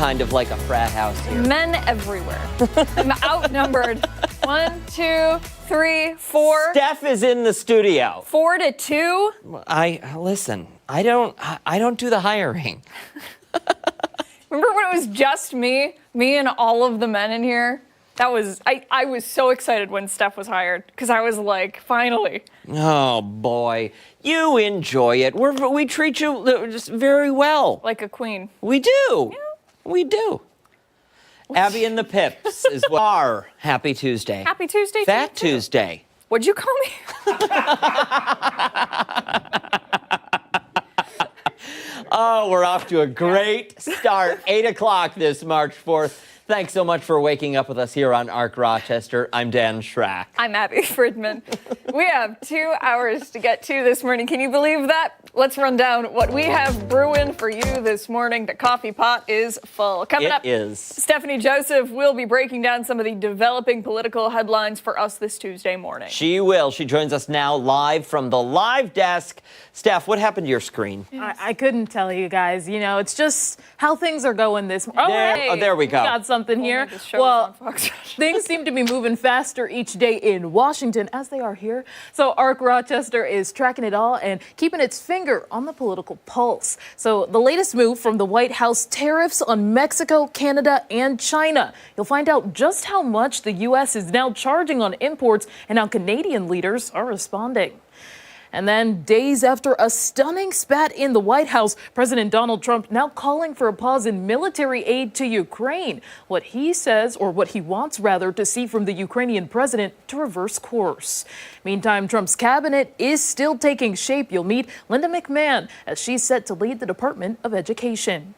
kind of like a frat house here. Men everywhere. I'm outnumbered. 1, 2, 3, 4. Steph is in the studio. 4-2. Listen. I don't do the hiring. Remember when it was just me and all of the men in here? That was, I was so excited when Steph was hired because I was like, finally. Oh boy, you enjoy it. We treat you just very well. Like a queen. We do. Yeah. We do. Abby and the Pips is what our Happy Tuesday. Happy Tuesday. Fat Tuesday. What'd you call me? Oh, we're off to a great start. 8 o'clock this March 4th. Thanks so much for waking up with us here on Arc Rochester. I'm Dan Schrack. I'm Abby Fridman. We have 2 hours to get to this morning. Can you believe that? Let's run down what we have brewing for you this morning. The coffee pot is full. Coming up, Stephanie Joseph will be breaking down some of the developing political headlines for us this Tuesday morning. She will. She joins us now live from the live desk. Steph, what happened to your screen? I couldn't tell you guys. You know, it's just how things are going this morning. There we go. We got something here. Well, things seem to be moving faster each day in Washington, as they are here. So Arc Rochester is tracking it all and keeping its finger on the political pulse. So the latest move from the White House: tariffs on Mexico, Canada, and China. You'll find out just how much the U.S. is now charging on imports and how Canadian leaders are responding. And then days after a stunning spat in the White House, President Donald Trump now calling for a pause in military aid to Ukraine. What he says, or what he wants rather, to see from the Ukrainian president to reverse course. Meantime, Trump's cabinet is still taking shape. You'll meet Linda McMahon as she's set to lead the Department of Education.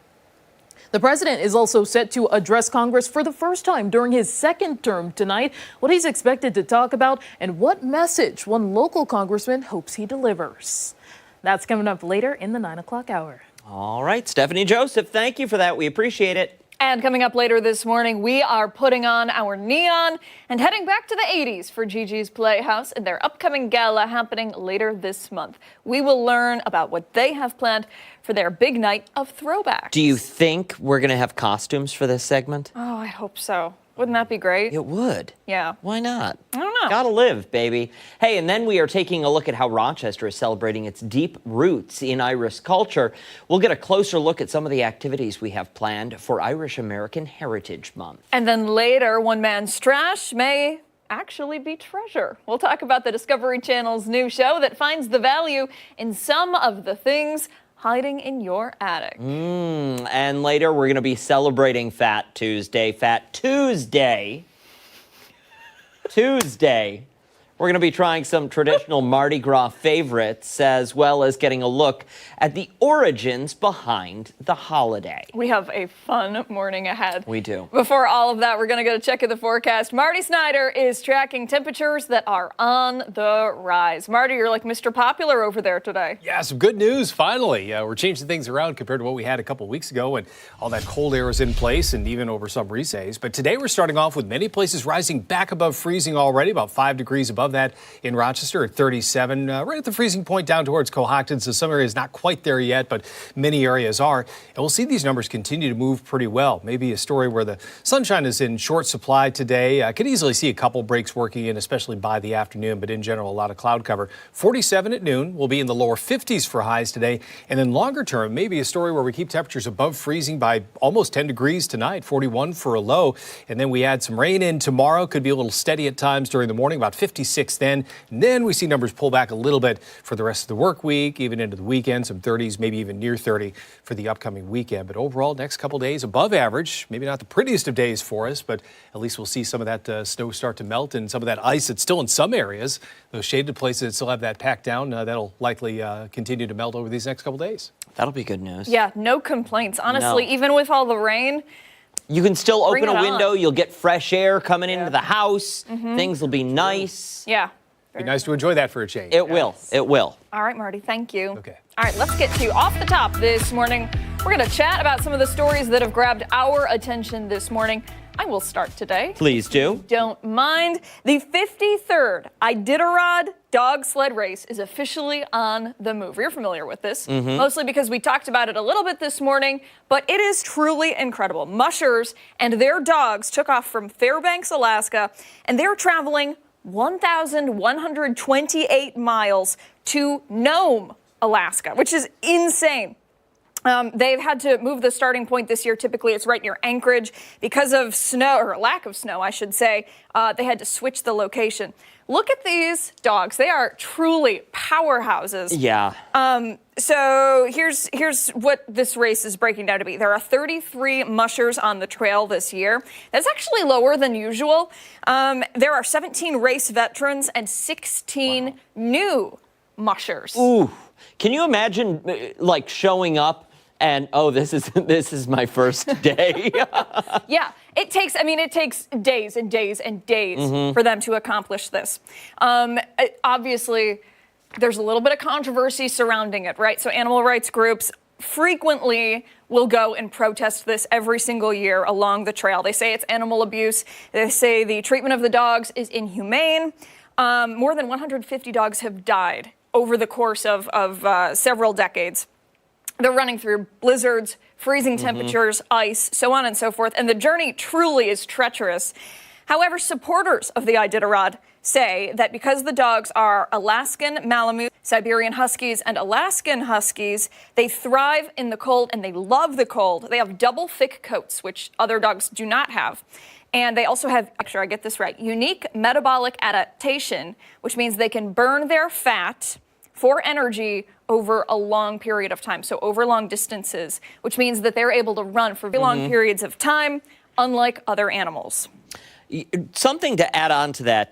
The president is also set to address Congress for the first time during his second term tonight, what he's expected to talk about and what message one local congressman hopes he delivers. That's coming up later in the 9 o'clock hour. All right, Stephanie Joseph, thank you for that. We appreciate it. And coming up later this morning, we are putting on our neon and heading back to the 80s for Gigi's Playhouse and their upcoming gala happening later this month. We will learn about what they have planned for their big night of throwbacks. Do you think we're going to have costumes for this segment? Oh, I hope so. Wouldn't that be great? It would. Yeah. Why not? I don't know. Gotta live, baby. Hey, and then we are taking a look at how Rochester is celebrating its deep roots in Irish culture. We'll get a closer look at some of the activities we have planned for Irish American Heritage Month. And then later, one man's trash may actually be treasure. We'll talk about the Discovery Channel's new show that finds the value in some of the things hiding in your attic. And later, we're going to be celebrating Fat Tuesday. Fat Tuesday. We're going to be trying some traditional Mardi Gras favorites, as well as getting a look at the origins behind the holiday. We have a fun morning ahead. We do. Before all of that, we're going to get a check of the forecast. Marty Snyder is tracking temperatures that are on the rise. Marty, you're like Mr. Popular over there today. Yeah, some good news, finally. We're changing things around compared to what we had a couple weeks ago, and all that cold air is in place and even over some days. But today we're starting off with many places rising back above freezing already, about 5 degrees above that in Rochester at 37, right at the freezing point down towards Cohocton. So some areas not quite there yet, but many areas are. And we'll see these numbers continue to move pretty well. Maybe a story where the sunshine is in short supply today. I could easily see a couple breaks working in, especially by the afternoon, but in general, a lot of cloud cover. 47 at noon. We'll be in the lower 50s for highs today. And then longer term, maybe a story where we keep temperatures above freezing by almost 10 degrees tonight, 41 for a low. And then we add some rain in tomorrow. Could be a little steady at times during the morning, about 56 then. And then we see numbers pull back a little bit for the rest of the work week, even into the weekend, some 30s, maybe even near 30 for the upcoming weekend. But overall, next couple days above average, maybe not the prettiest of days for us, but at least we'll see some of that snow start to melt and some of that ice that's still in some areas. Those shaded places that still have that packed down, that'll likely continue to melt over these next couple days. That'll be good news. Yeah, no complaints. Honestly, even with all the rain, you can still open a window. On. You'll get fresh air coming into the house. Things will be nice. Yeah. Be nice to enjoy that for a change. It will. It will. All right, Marty, thank you. Okay. All right, let's get to off the top this morning. We're going to chat about some of the stories that have grabbed our attention this morning. I will start today. Please do. Don't mind. The 53rd Iditarod dog sled race is officially on the move. You're familiar with this, mostly because we talked about it a little bit this morning, but it is truly incredible. Mushers and their dogs took off from Fairbanks, Alaska, and they're traveling 1,128 miles to Nome, Alaska, which is insane. They've had to move the starting point this year. Typically, it's right near Anchorage. Because of snow, or lack of snow, I should say, they had to switch the location. Look at these dogs. They are truly powerhouses. Yeah. So here's what this race is breaking down to be. There are 33 mushers on the trail this year. That's actually lower than usual. There are 17 race veterans and 16 new mushers. Ooh. Can you imagine, like, showing up and, oh, this is my first day? Yeah, it takes days and days and days for them to accomplish this. Obviously, there's a little bit of controversy surrounding it, right? So animal rights groups frequently will go and protest this every single year along the trail. They say it's animal abuse. They say the treatment of the dogs is inhumane. More than 150 dogs have died over the course of several decades. They're running through blizzards, freezing temperatures, ice, so on and so forth, and the journey truly is treacherous. However, supporters of the Iditarod say that because the dogs are Alaskan Malamute, Siberian Huskies, and Alaskan Huskies, they thrive in the cold and they love the cold. They have double thick coats, which other dogs do not have. And they also have, make sure I get this right, unique metabolic adaptation, which means they can burn their fat for energy over a long period of time, so over long distances, which means that they're able to run for long periods of time, unlike other animals. Something to add on to that,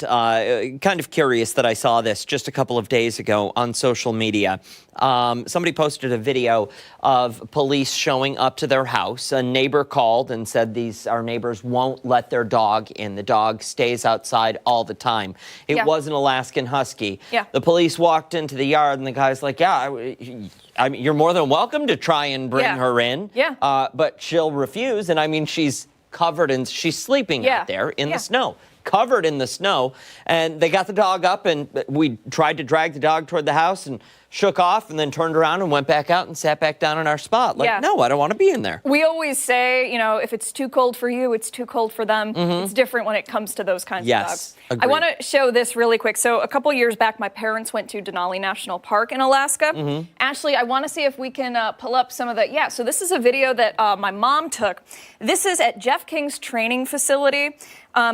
kind of curious that I saw this just a couple of days ago on social media. Somebody posted a video of police showing up to their house. A neighbor called and said our neighbors won't let their dog in. The dog stays outside all the time. It was an Alaskan Husky. Yeah. The police walked into the yard and the guy's like, I mean, you're more than welcome to try and bring her in. Yeah. But she'll refuse. And I mean, she's sleeping out there in the snow, covered in the snow. And they got the dog up and we tried to drag the dog toward the house and shook off and then turned around and went back out and sat back down in our spot. Like, no, I don't want to be in there. We always say, if it's too cold for you, it's too cold for them. It's different when it comes to those kinds of dogs. Agreed. I want to show this really quick. So a couple years back, my parents went to Denali National Park in Alaska. Ashley, I want to see if we can pull up some of the, so this is a video that my mom took. This is at Jeff King's training facility.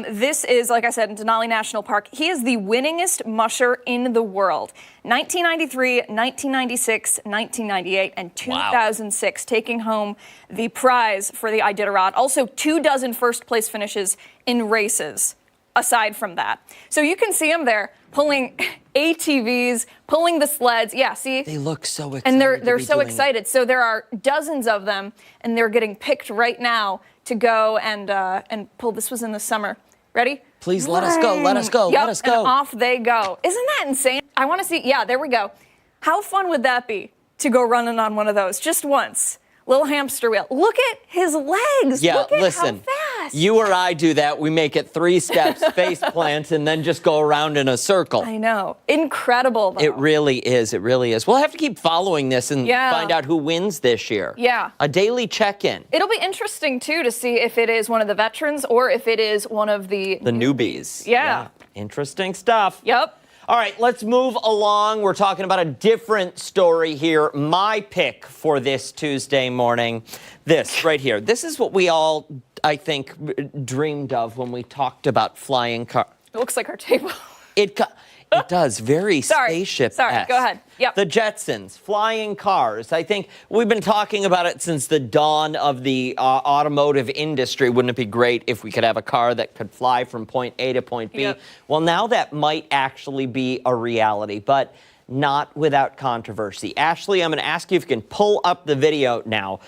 This is, like I said, in Denali National Park. He is the winningest musher in the world. 1993, 1996, 1998, and 2006, taking home the prize for the Iditarod. Also, 24 first-place finishes in races, aside from that. So you can see him there pulling ATVs, pulling the sleds. Yeah, see? They look so excited. And they're so excited. So there are dozens of them, and they're getting picked right now to go and pull. This was in the summer. Ready? Please let us go. Let us go. Yep, let us go. And off they go. Isn't that insane? I want to see. Yeah, there we go. How fun would that be to go running on one of those just once? Little hamster wheel. Look at his legs. Yeah, Look at listen. how fast. You or I do that. We make it 3 steps, face plant, and then just go around in a circle. I know. Incredible, though. It really is. It really is. We'll have to keep following this and find out who wins this year. Yeah. A daily check-in. It'll be interesting, too, to see if it is one of the veterans or if it is one of the newbies. Yeah. Interesting stuff. Yep. All right, let's move along. We're talking about a different story here. My pick for this Tuesday morning, this right here. This is what we all, I think, dreamed of when we talked about flying cars. It looks like our table. It does, very spaceship-esque. Sorry, go ahead. Yep. The Jetsons, flying cars. I think we've been talking about it since the dawn of the automotive industry. Wouldn't it be great if we could have a car that could fly from point A to point B? Yep. Well, now that might actually be a reality, but not without controversy. Ashley, I'm going to ask you if you can pull up the video now.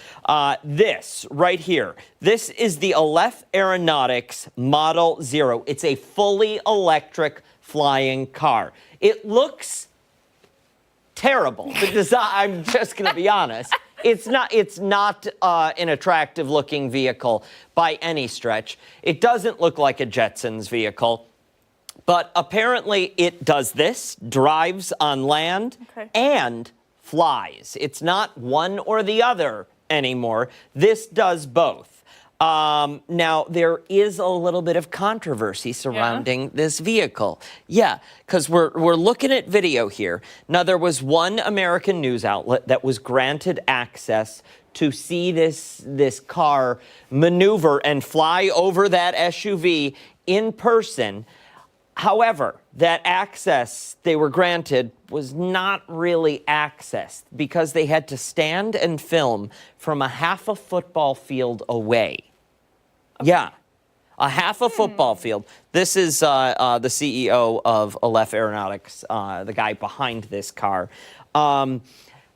This right here, this is the Aleph Aeronautics Model 0. It's a fully electric flying car. It looks terrible. The design, I'm just going to be honest. It's not an attractive-looking vehicle by any stretch. It doesn't look like a Jetsons vehicle. But apparently it does this, drives on land, and flies. It's not one or the other anymore. This does both. Now, there is a little bit of controversy surrounding this vehicle. Yeah, because we're looking at video here. Now, there was one American news outlet that was granted access to see this car maneuver and fly over that SUV in person. However, that access they were granted was not really access because they had to stand and film from a half a football field away. Okay. Yeah, a half a football field. This is the CEO of Aleph Aeronautics, the guy behind this car.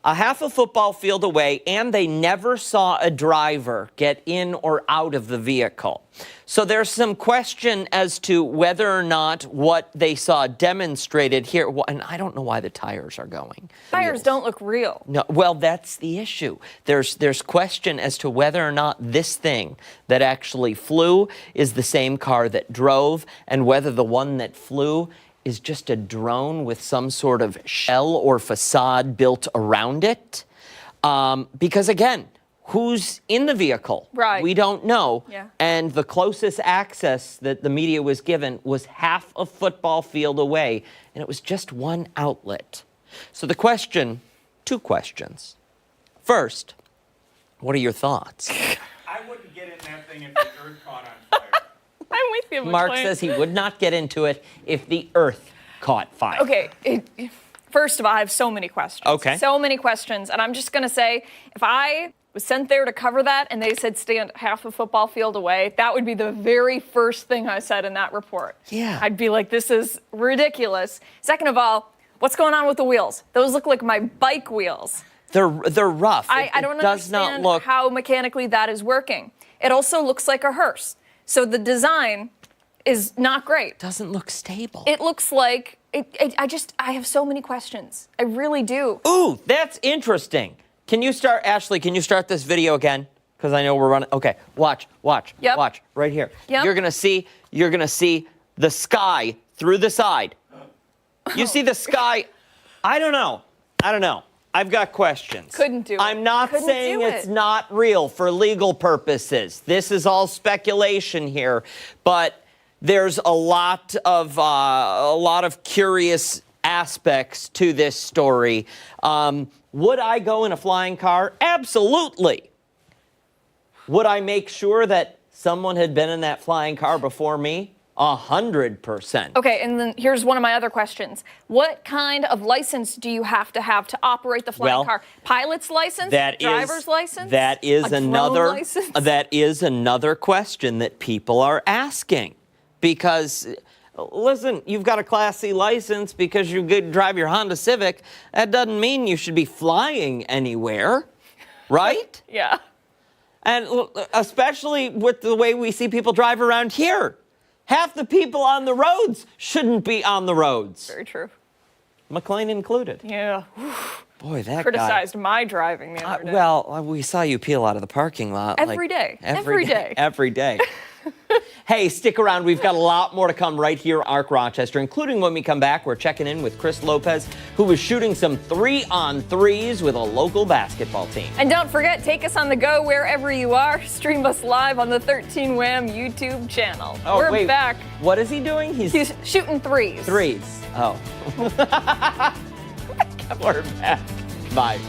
A half a football field away, and they never saw a driver get in or out of the vehicle. So there's some question as to whether or not what they saw demonstrated here, and I don't know why the tires are going. Tires don't look real. No, well, that's the issue. There's question as to whether or not this thing that actually flew is the same car that drove, and whether the one that flew is just a drone with some sort of shell or facade built around it. Because again, who's in the vehicle? Right. We don't know. Yeah. And the closest access that the media was given was half a football field away, and it was just one outlet. So the question, two questions. First, what are your thoughts? I wouldn't get in that thing if the earth caught on fire. I'm with you, Mark McLean. says he would not get into it if the earth caught fire. Okay, first of all, I have so many questions. Okay. So many questions, and I'm just going to say, if I was sent there to cover that and they said stand half a football field away, that would be the very first thing I said in that report. Yeah. I'd be like, this is ridiculous. Second of all, what's going on with the wheels? Those look like my bike wheels. They're rough. I don't does understand not look... how mechanically that is working. It also looks like a hearse. So the design is not great. Doesn't look stable. It looks like, I have so many questions. I really do. Ooh, that's interesting. Can you start, Ashley, can you start this video again? Because I know we're running. Okay, watch, Yep. watch, right here. Yep. You're gonna see the sky through the side. You see the sky, I don't know. I've got questions. Couldn't do it. I'm not Couldn't saying do it's it. not real for legal purposes. This is all speculation here, but there's a lot of curious aspects to this story. Would I go in a flying car? Absolutely. Would I make sure that someone had been in that flying car before me? 100%. Okay, and then here's one of my other questions. What kind of license do you have to operate the flying car? Pilot's license? Driver's license? That is a another drone license? That is another question that people are asking. Because listen, you've got a Class C license because you could drive your Honda Civic. That doesn't mean you should be flying anywhere, right? Yeah. And especially with the way we see people drive around here. Half the people on the roads shouldn't be on the roads. Very true. McLean included. Yeah. Boy, that Criticized my driving the other day. Well, we saw you peel out of the parking lot. Every day. Every day. Every day. Hey, stick around. We've got a lot more to come right here at Arc Rochester, including when we come back. We're checking in with Chris Lopez, who was shooting some 3-on-3s with a local basketball team. And don't forget, take us on the go wherever you are. Stream us live on the 13 Wham YouTube channel. Oh, We're wait. back. What is he doing? He's shooting threes. Threes. Oh. We're back. Bye.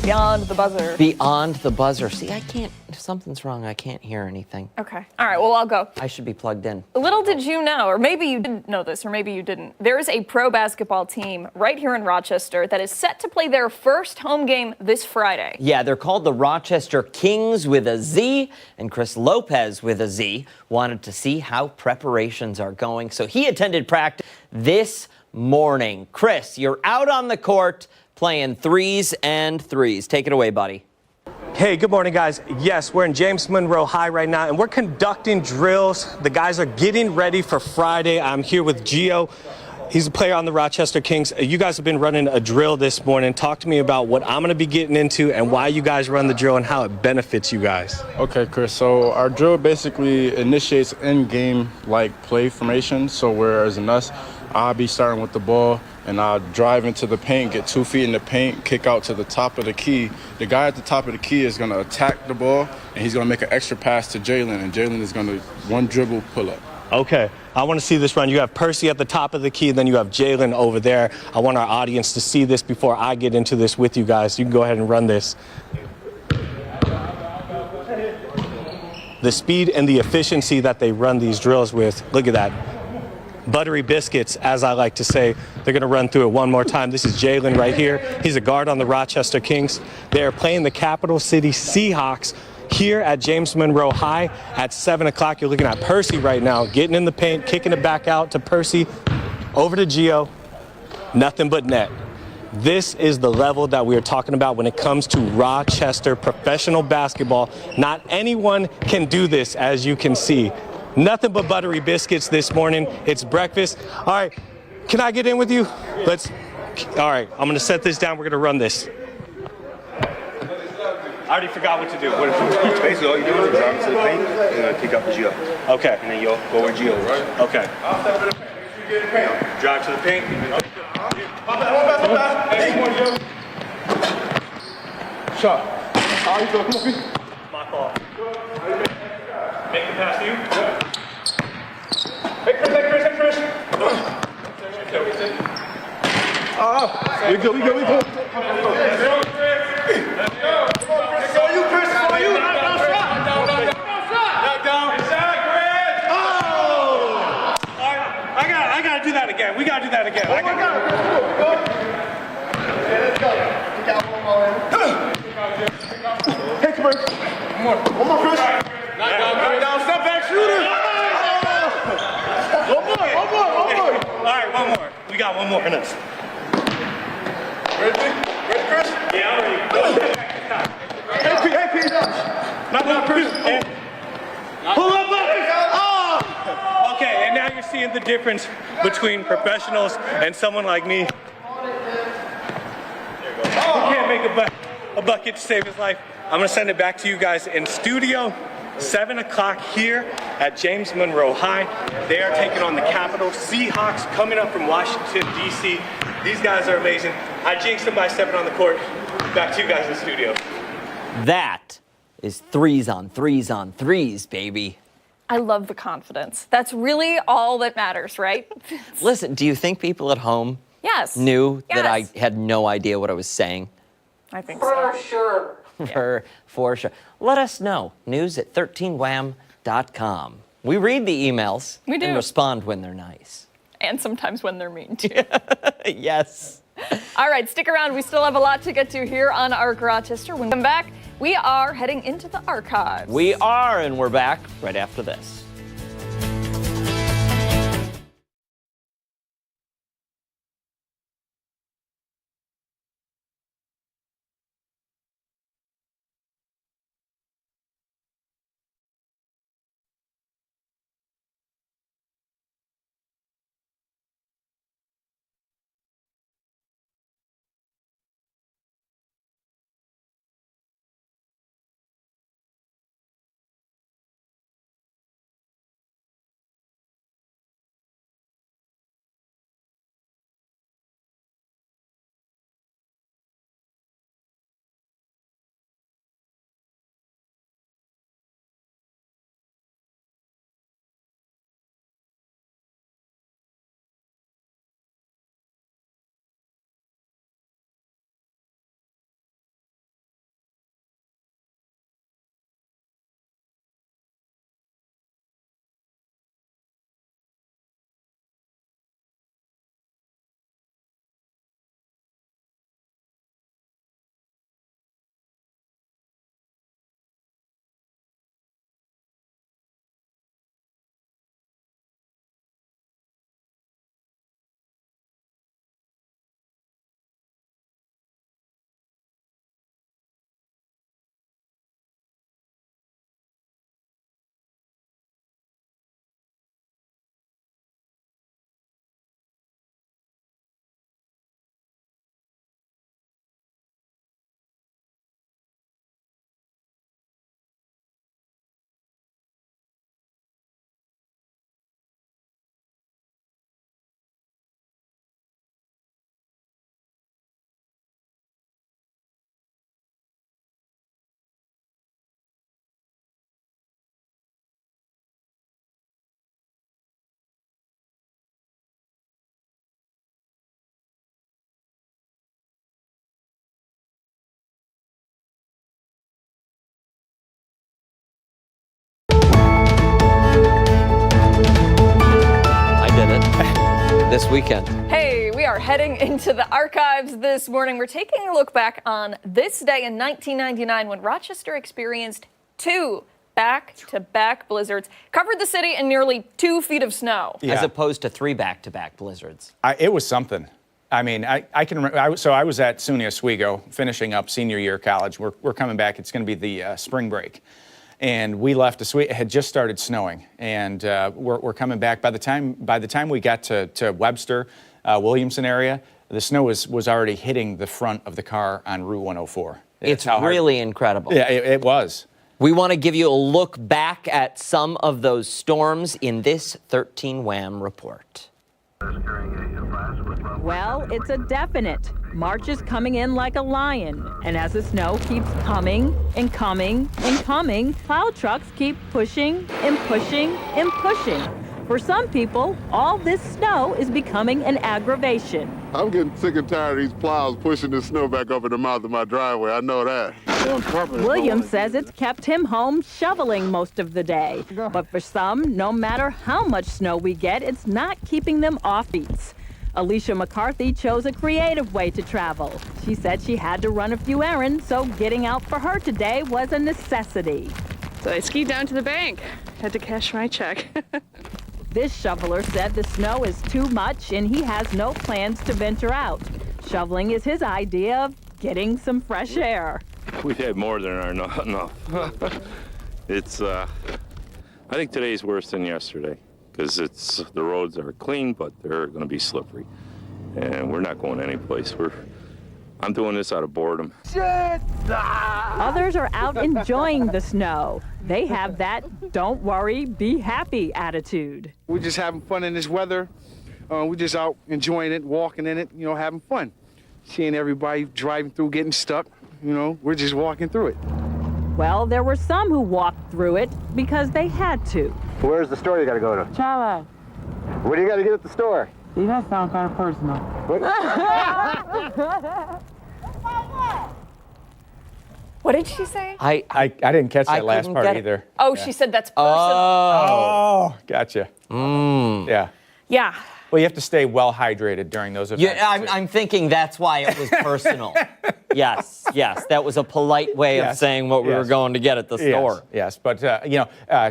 Beyond the buzzer. Beyond the buzzer. See, I can't, if something's wrong, I can't hear anything. Okay. All right, well, I'll go. I should be plugged in. Little did you know, or maybe you didn't know this, or maybe you didn't. There is a pro basketball team right here in Rochester that is set to play their first home game this Friday. Yeah, they're called the Rochester Kings with a Z, and Chris Lopez with a Z wanted to see how preparations are going, so he attended practice this morning. Chris, you're out on the court playing 3s and 3s. Take it away, buddy. Hey, good morning, guys. Yes, we're in James Monroe High right now, and we're conducting drills. The guys are getting ready for Friday. I'm here with Gio. He's a player on the Rochester Kings. You guys have been running a drill this morning. Talk to me about what I'm going to be getting into and why you guys run the drill and how it benefits you guys. Okay, Chris. So our drill basically initiates in-game like play formation. So whereas in us, I'll be starting with the ball and I'll drive into the paint, get 2 feet in the paint, kick out to the top of the key. The guy at the top of the key is going to attack the ball and he's going to make an extra pass to Jalen, and Jalen is going to one dribble pull up. Okay, I want to see this run. You have Percy at the top of the key, then you have Jalen over there. I want our audience to see this before I get into this with you guys. You can go ahead and run this. The speed and the efficiency that they run these drills with, look at that. Buttery biscuits, as I like to say. They're going to run through it one more time. This is Jalen right here. He's a guard on the Rochester Kings. They're playing the Capital City Seahawks here at James Monroe High at 7 o'clock. You're looking at Percy right now, getting in the paint, kicking it back out to Percy, over to Gio. Nothing but net. This is the level that we are talking about when it comes to Rochester professional basketball. Not anyone can do this, as you can see. Nothing but buttery biscuits this morning. It's breakfast. All right, can I get in with you? All right, I'm gonna set this down. We're gonna run this. I already forgot what to do. Basically, all you do is drive to the paint and kick up the Gio. Okay. And then you'll go where Gio is. Okay. Drive to the paint. Shot. How you feel? Come on, Pete. My fault. Make the pass to you. Hey, Chris. We go. I gotta do that again. We gotta do that again. Let's go. Hey, come on. One more, Chris. Knock down, step back, shooter. One more. All right, one more. We got one more in us. Ready, Chris? Yeah, I'm ready. Hey, Pete. Knock down, Chris. Pull up, oh! Okay, and now you're seeing the difference between professionals and someone like me. Who can't make a bucket to save his life. I'm gonna send it back to you guys in studio. 7 o'clock here at James Monroe High. They are taking on the Capital Seahawks coming up from Washington, D.C. These guys are amazing. I jinxed them by stepping on the court. Back to you guys in the studio. That is 3s on 3s on 3s, baby. I love the confidence. That's really all that matters, right? Listen, do you think people at home Yes. knew that I Yes. had no idea what I was saying? I think so. Sure. For sure. Let us know. News at 13wham.com. We read the emails We do. and respond when they're nice. And sometimes when they're mean, too. Yes. All right, stick around. We still have a lot to get to here on ARC Rochester. When we come back, we are heading into the archives. We are, and we're back right after this. this weekend. Hey, we are heading into the archives this morning. We're taking a look back on this day in 1999 when Rochester experienced 2 back-to-back blizzards, covered the city in nearly 2 feet of snow. As opposed to 3 back-to-back blizzards. It was something. I mean, I can remember. So I was at SUNY Oswego, finishing up senior year of college. We're coming back. It's going to be the spring break. And we left Oswego. It had just started snowing. And we're coming back. By the time we got to Webster, Williamson area, the snow was already hitting the front of the car on Route 104. It's really incredible. Yeah, it was. We want to give you a look back at some of those storms in this 13 Wham report. Well, it's a definite. March is coming in like a lion. And as the snow keeps coming and coming and coming, plow trucks keep pushing and pushing and pushing. For some people, all this snow is becoming an aggravation. I'm getting sick and tired of these plows pushing the snow back up in the mouth of my driveway. I know that. William says it's kept him home shoveling most of the day. But for some, no matter how much snow we get, it's not keeping them off beats. Alicia McCarthy chose a creative way to travel. She said she had to run a few errands, so getting out for her today was a necessity. So I skied down to the bank, had to cash my check. This shoveler said the snow is too much and he has no plans to venture out. Shoveling is his idea of getting some fresh air. We've had more than enough. It's, I think today's worse than yesterday because the roads are clean, but they're going to be slippery. And we're not going anyplace. I'm doing this out of boredom. Others are out enjoying the snow. They have that don't worry, be happy attitude. We're just having fun in this weather. We're just out enjoying it, walking in it, having fun. Seeing everybody driving through, getting stuck, we're just walking through it. Well, there were some who walked through it because they had to. Where's the store you gotta go to? Chala. What do you gotta get at the store? See, that sounds kind of personal. What did she say? I didn't catch that last part either. Oh, yeah. She said that's personal. Oh, gotcha. Yeah. Yeah. Well, you have to stay well hydrated during those events. Yeah, I'm thinking that's why it was personal. Yes, that was a polite way of saying what we were going to get at the store. Yes, but,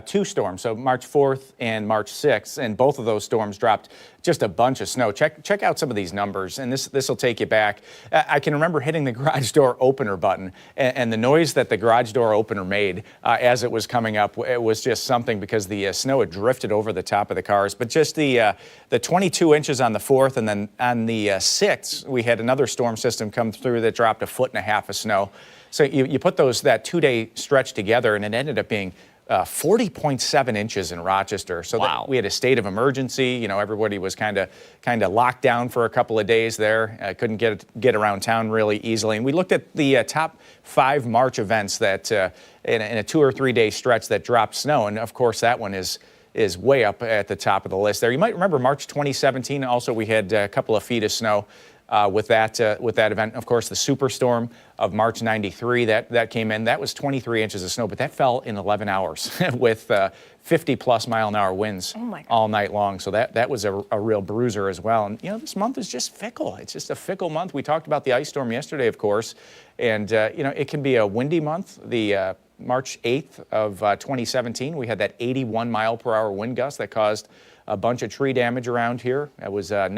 2 storms, so March 4th and March 6th, and both of those storms dropped just a bunch of snow. Check out some of these numbers, and this will take you back. I can remember hitting the garage door opener button, and the noise that the garage door opener made as it was coming up, it was just something because the snow had drifted over the top of the cars. But just the 22 inches on the 4th, and then on the 6th, we had another storm system come through that dropped 1.5 feet of snow. So you put that 2-day stretch together, and it ended up being 40.7 inches in Rochester. So that we had a state of emergency. Everybody was kind of locked down for a couple of days there. Couldn't get around town really easily. And we looked at the top 5 March events that in a 2 or 3 day stretch that dropped snow. And of course, that one is way up at the top of the list there. You might remember March 2017. Also, we had a couple of feet of snow. With that event. Of course, the superstorm of March 93, that came in. That was 23 inches of snow, but that fell in 11 hours with 50-plus mile-an-hour winds all night long. So that was a real bruiser as well. And, this month is just fickle. It's just a fickle month. We talked about the ice storm yesterday, of course. And, it can be a windy month. The March 8th of 2017, we had that 81-mile-per-hour wind gust that caused a bunch of tree damage around here. It was -9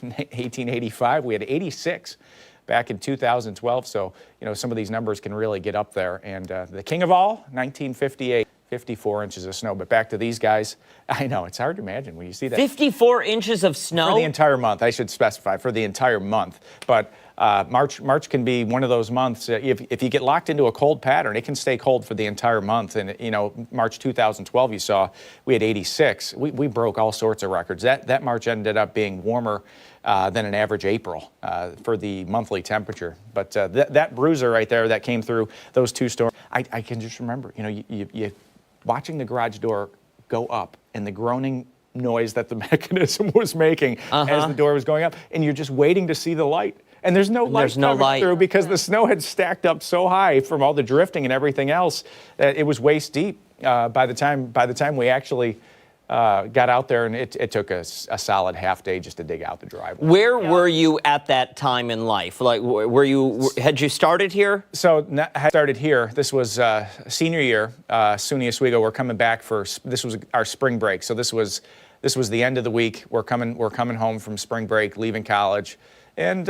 in 1885. We had 86 back in 2012. So, some of these numbers can really get up there. And the king of all, 1958, 54 inches of snow. But back to these guys. I know, it's hard to imagine when you see that. 54 inches of snow? For the entire month, I should specify, for the entire month. But March can be one of those months. If you get locked into a cold pattern, it can stay cold for the entire month. And, March 2012, you saw we had 86. We broke all sorts of records. That March ended up being warmer than an average April for the monthly temperature. But that bruiser right there that came through those 2 storms, I can just remember, you watching the garage door go up and the groaning noise that the mechanism was making as the door was going up, and you're just waiting to see the light. And there's no light coming through because the snow had stacked up so high from all the drifting and everything else that it was waist deep by the time we actually got out there, and it took us a solid half day just to dig out the driveway. Where were you at that time in life? Like, had you started here? So I started here. This was senior year, SUNY Oswego. We're coming back this was our spring break. So this was the end of the week. We're coming home from spring break, leaving college, and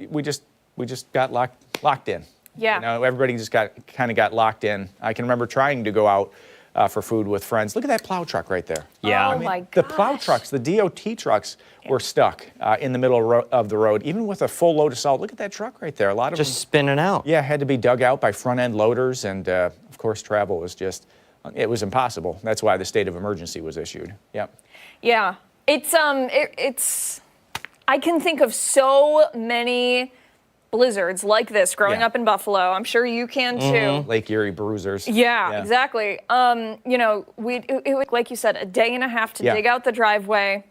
we just got locked in. Yeah. Everybody just kind of got locked in. I can remember trying to go out for food with friends. Look at that plow truck right there. Yeah. Oh my gosh. The plow trucks, the DOT trucks, were stuck in the middle of the road, even with a full load of salt. Look at that truck right there. A lot of just them, spinning out. Yeah, had to be dug out by front-end loaders, and of course, travel was it was impossible. That's why the state of emergency was issued. Yep. Yeah. It's I can think of so many blizzards like this growing up in Buffalo. I'm sure you can too. Lake Erie bruisers. Yeah, exactly. It was, like you said, a day and a half to dig out the driveway.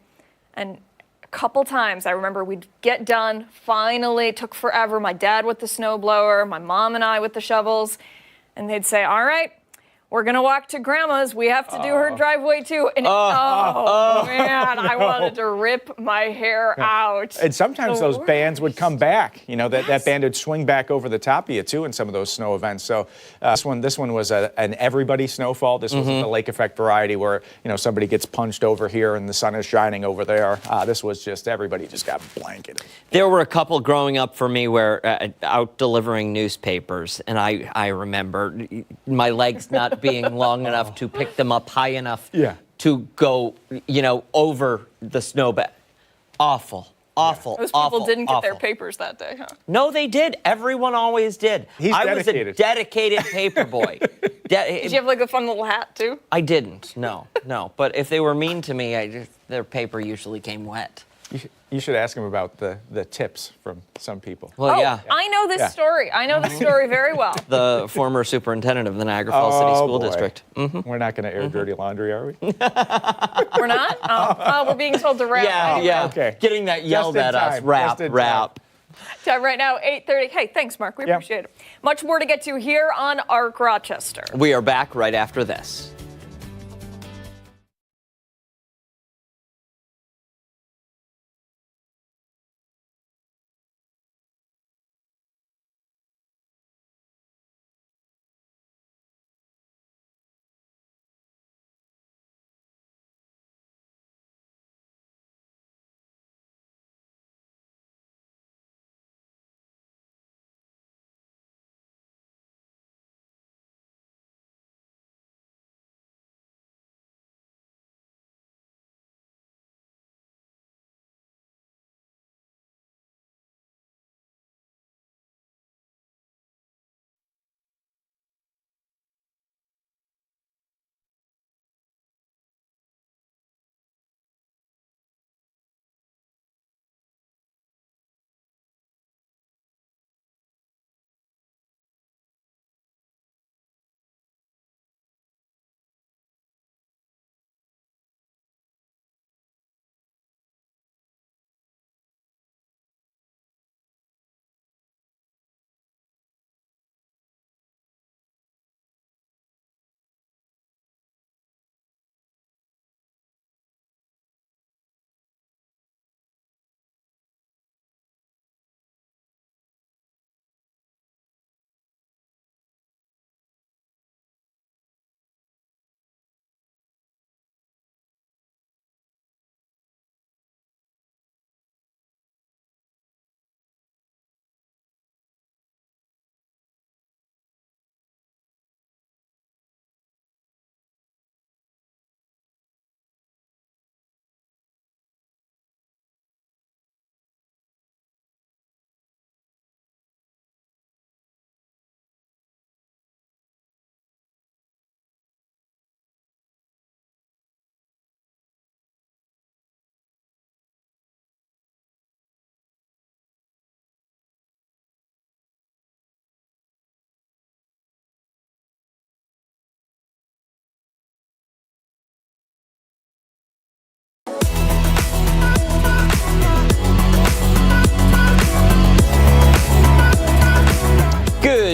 And a couple times I remember we'd get done. Finally, it took forever. My dad with the snowblower, my mom and I with the shovels. And they'd say, all right, we're going to walk to Grandma's. We have to do her driveway too. And man, I wanted to rip my hair out. And sometimes those bands would come back. That band would swing back over the top of you too in some of those snow events. So this one was an everybody snowfall. This wasn't the lake effect variety where somebody gets punched over here and the sun is shining over there. This was just everybody just got blanketed. There were a couple growing up for me where out delivering newspapers, and I remember my legs not being long enough to pick them up high enough to go, over the snowbank. Awful. Those people didn't get their papers that day, huh? No, they did. Everyone always did. I was a dedicated paper boy. Did you have like a fun little hat too? I didn't. No. But if they were mean to me, their paper usually came wet. You should ask them about the tips from some people. Well, yeah. I know this story. I know this story very well. The former superintendent of the Niagara Falls City School District. We're not going to air dirty laundry, are we? We're not? Oh, we're being told to wrap. Yeah. Okay. Getting that yelled at us. Wrap. Time right now, 8:30. Hey, thanks, Mark. We appreciate it. Much more to get to here on ARC Rochester. We are back right after this.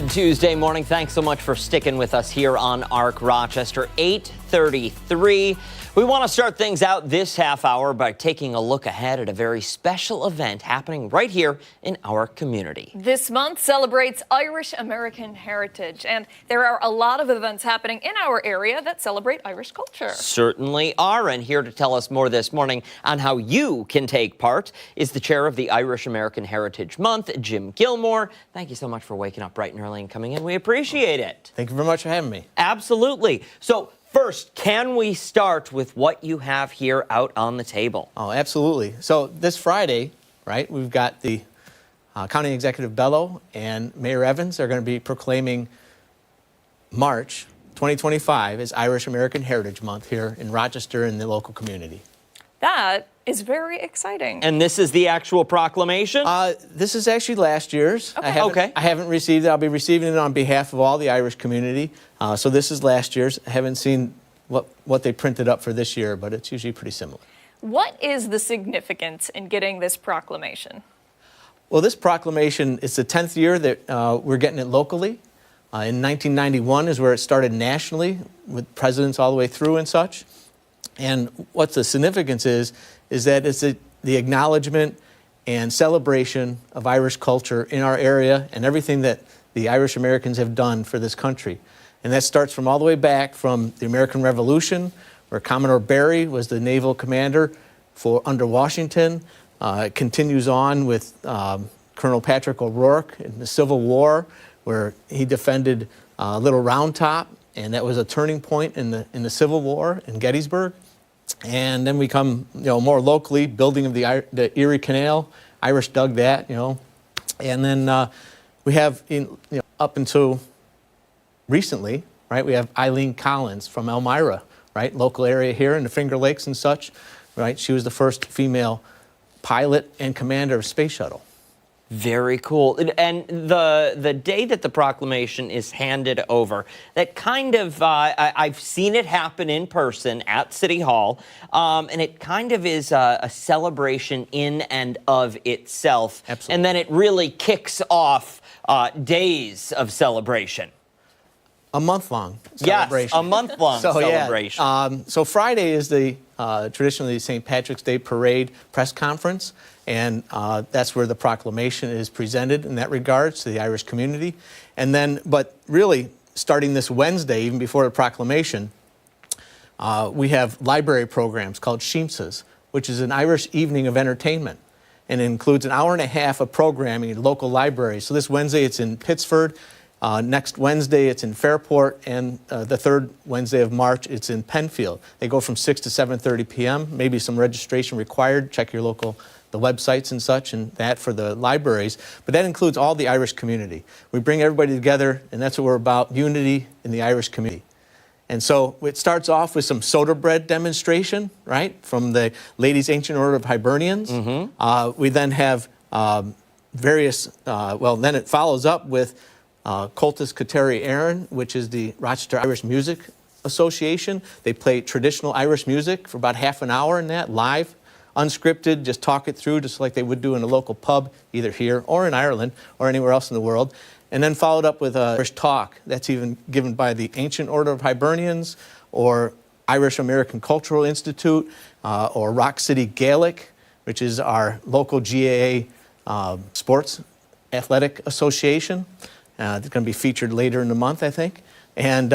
Good Tuesday morning. Thanks so much for sticking with us here on ARC Rochester, 8:33. We want to start things out this half hour by taking a look ahead at a very special event happening right here in our community. This month celebrates Irish American heritage, and there are a lot of events happening in our area that celebrate Irish culture. Certainly are, and here to tell us more this morning on how you can take part is the chair of the Irish American Heritage Month, Jim Gilmore. Thank you so much for waking up bright and early and coming in. We appreciate it. Thank you very much for having me. Absolutely. So first, can we start with what you have here out on the table? Oh, absolutely. So this Friday, right, we've got the County Executive Bello and Mayor Evans are going to be proclaiming March 2025 as Irish American Heritage Month here in Rochester and the local community. That is very exciting. And this is the actual proclamation? This is actually last year's. Okay. I haven't received it. I'll be receiving it on behalf of all the Irish community. So this is last year's. I haven't seen what they printed up for this year, but it's usually pretty similar. What is the significance in getting this proclamation? Well, this proclamation is the 10th year that we're getting it locally. In 1991 is where it started nationally with presidents all the way through and such. And what the significance is that it's the acknowledgement and celebration of Irish culture in our area and everything that the Irish Americans have done for this country. And that starts from all the way back from the American Revolution, where Commodore Barry was the naval commander under Washington. It continues on with Colonel Patrick O'Rourke in the Civil War, where he defended Little Round Top, and that was a turning point in the Civil War in Gettysburg. And then we come, more locally, building of the Erie Canal. Irish dug that, and then we have, up until recently, right? We have Eileen Collins from Elmira, right? Local area here in the Finger Lakes and such, right? She was the first female pilot and commander of Space Shuttle. Very cool. And the day that the proclamation is handed over, that kind of, I've seen it happen in person at City Hall, and it kind of is a celebration in and of itself. Absolutely. And then it really kicks off days of celebration. A month-long celebration. Yes, a month-long celebration. Yeah. So Friday is the traditionally St. Patrick's Day Parade press conference, and that's where the proclamation is presented in that regards to the Irish community. And then, but really, starting this Wednesday, even before the proclamation, we have library programs called Sheemsas, which is an Irish evening of entertainment. And it includes an hour and a half of programming in local libraries. So this Wednesday, it's in Pittsford. Next Wednesday, it's in Fairport, and the third Wednesday of March, it's in Penfield. They go from 6 to 7:30 p.m., maybe some registration required. Check your local, the websites and such, and that for the libraries. But that includes all the Irish community. We bring everybody together, and that's what we're about, unity in the Irish community. And so it starts off with some soda bread demonstration, right, from the Ladies' Ancient Order of Hibernians. Mm-hmm. We then have then it follows up with Cultus Cateri Aaron, which is the Rochester Irish Music Association. They play traditional Irish music for about half an hour in that, live, unscripted, just talk it through just like they would do in a local pub, either here or in Ireland or anywhere else in the world. And then followed up with Irish Talk. That's even given by the Ancient Order of Hibernians or Irish American Cultural Institute or Rock City Gaelic, which is our local GAA sports athletic association. It's going to be featured later in the month, I think. And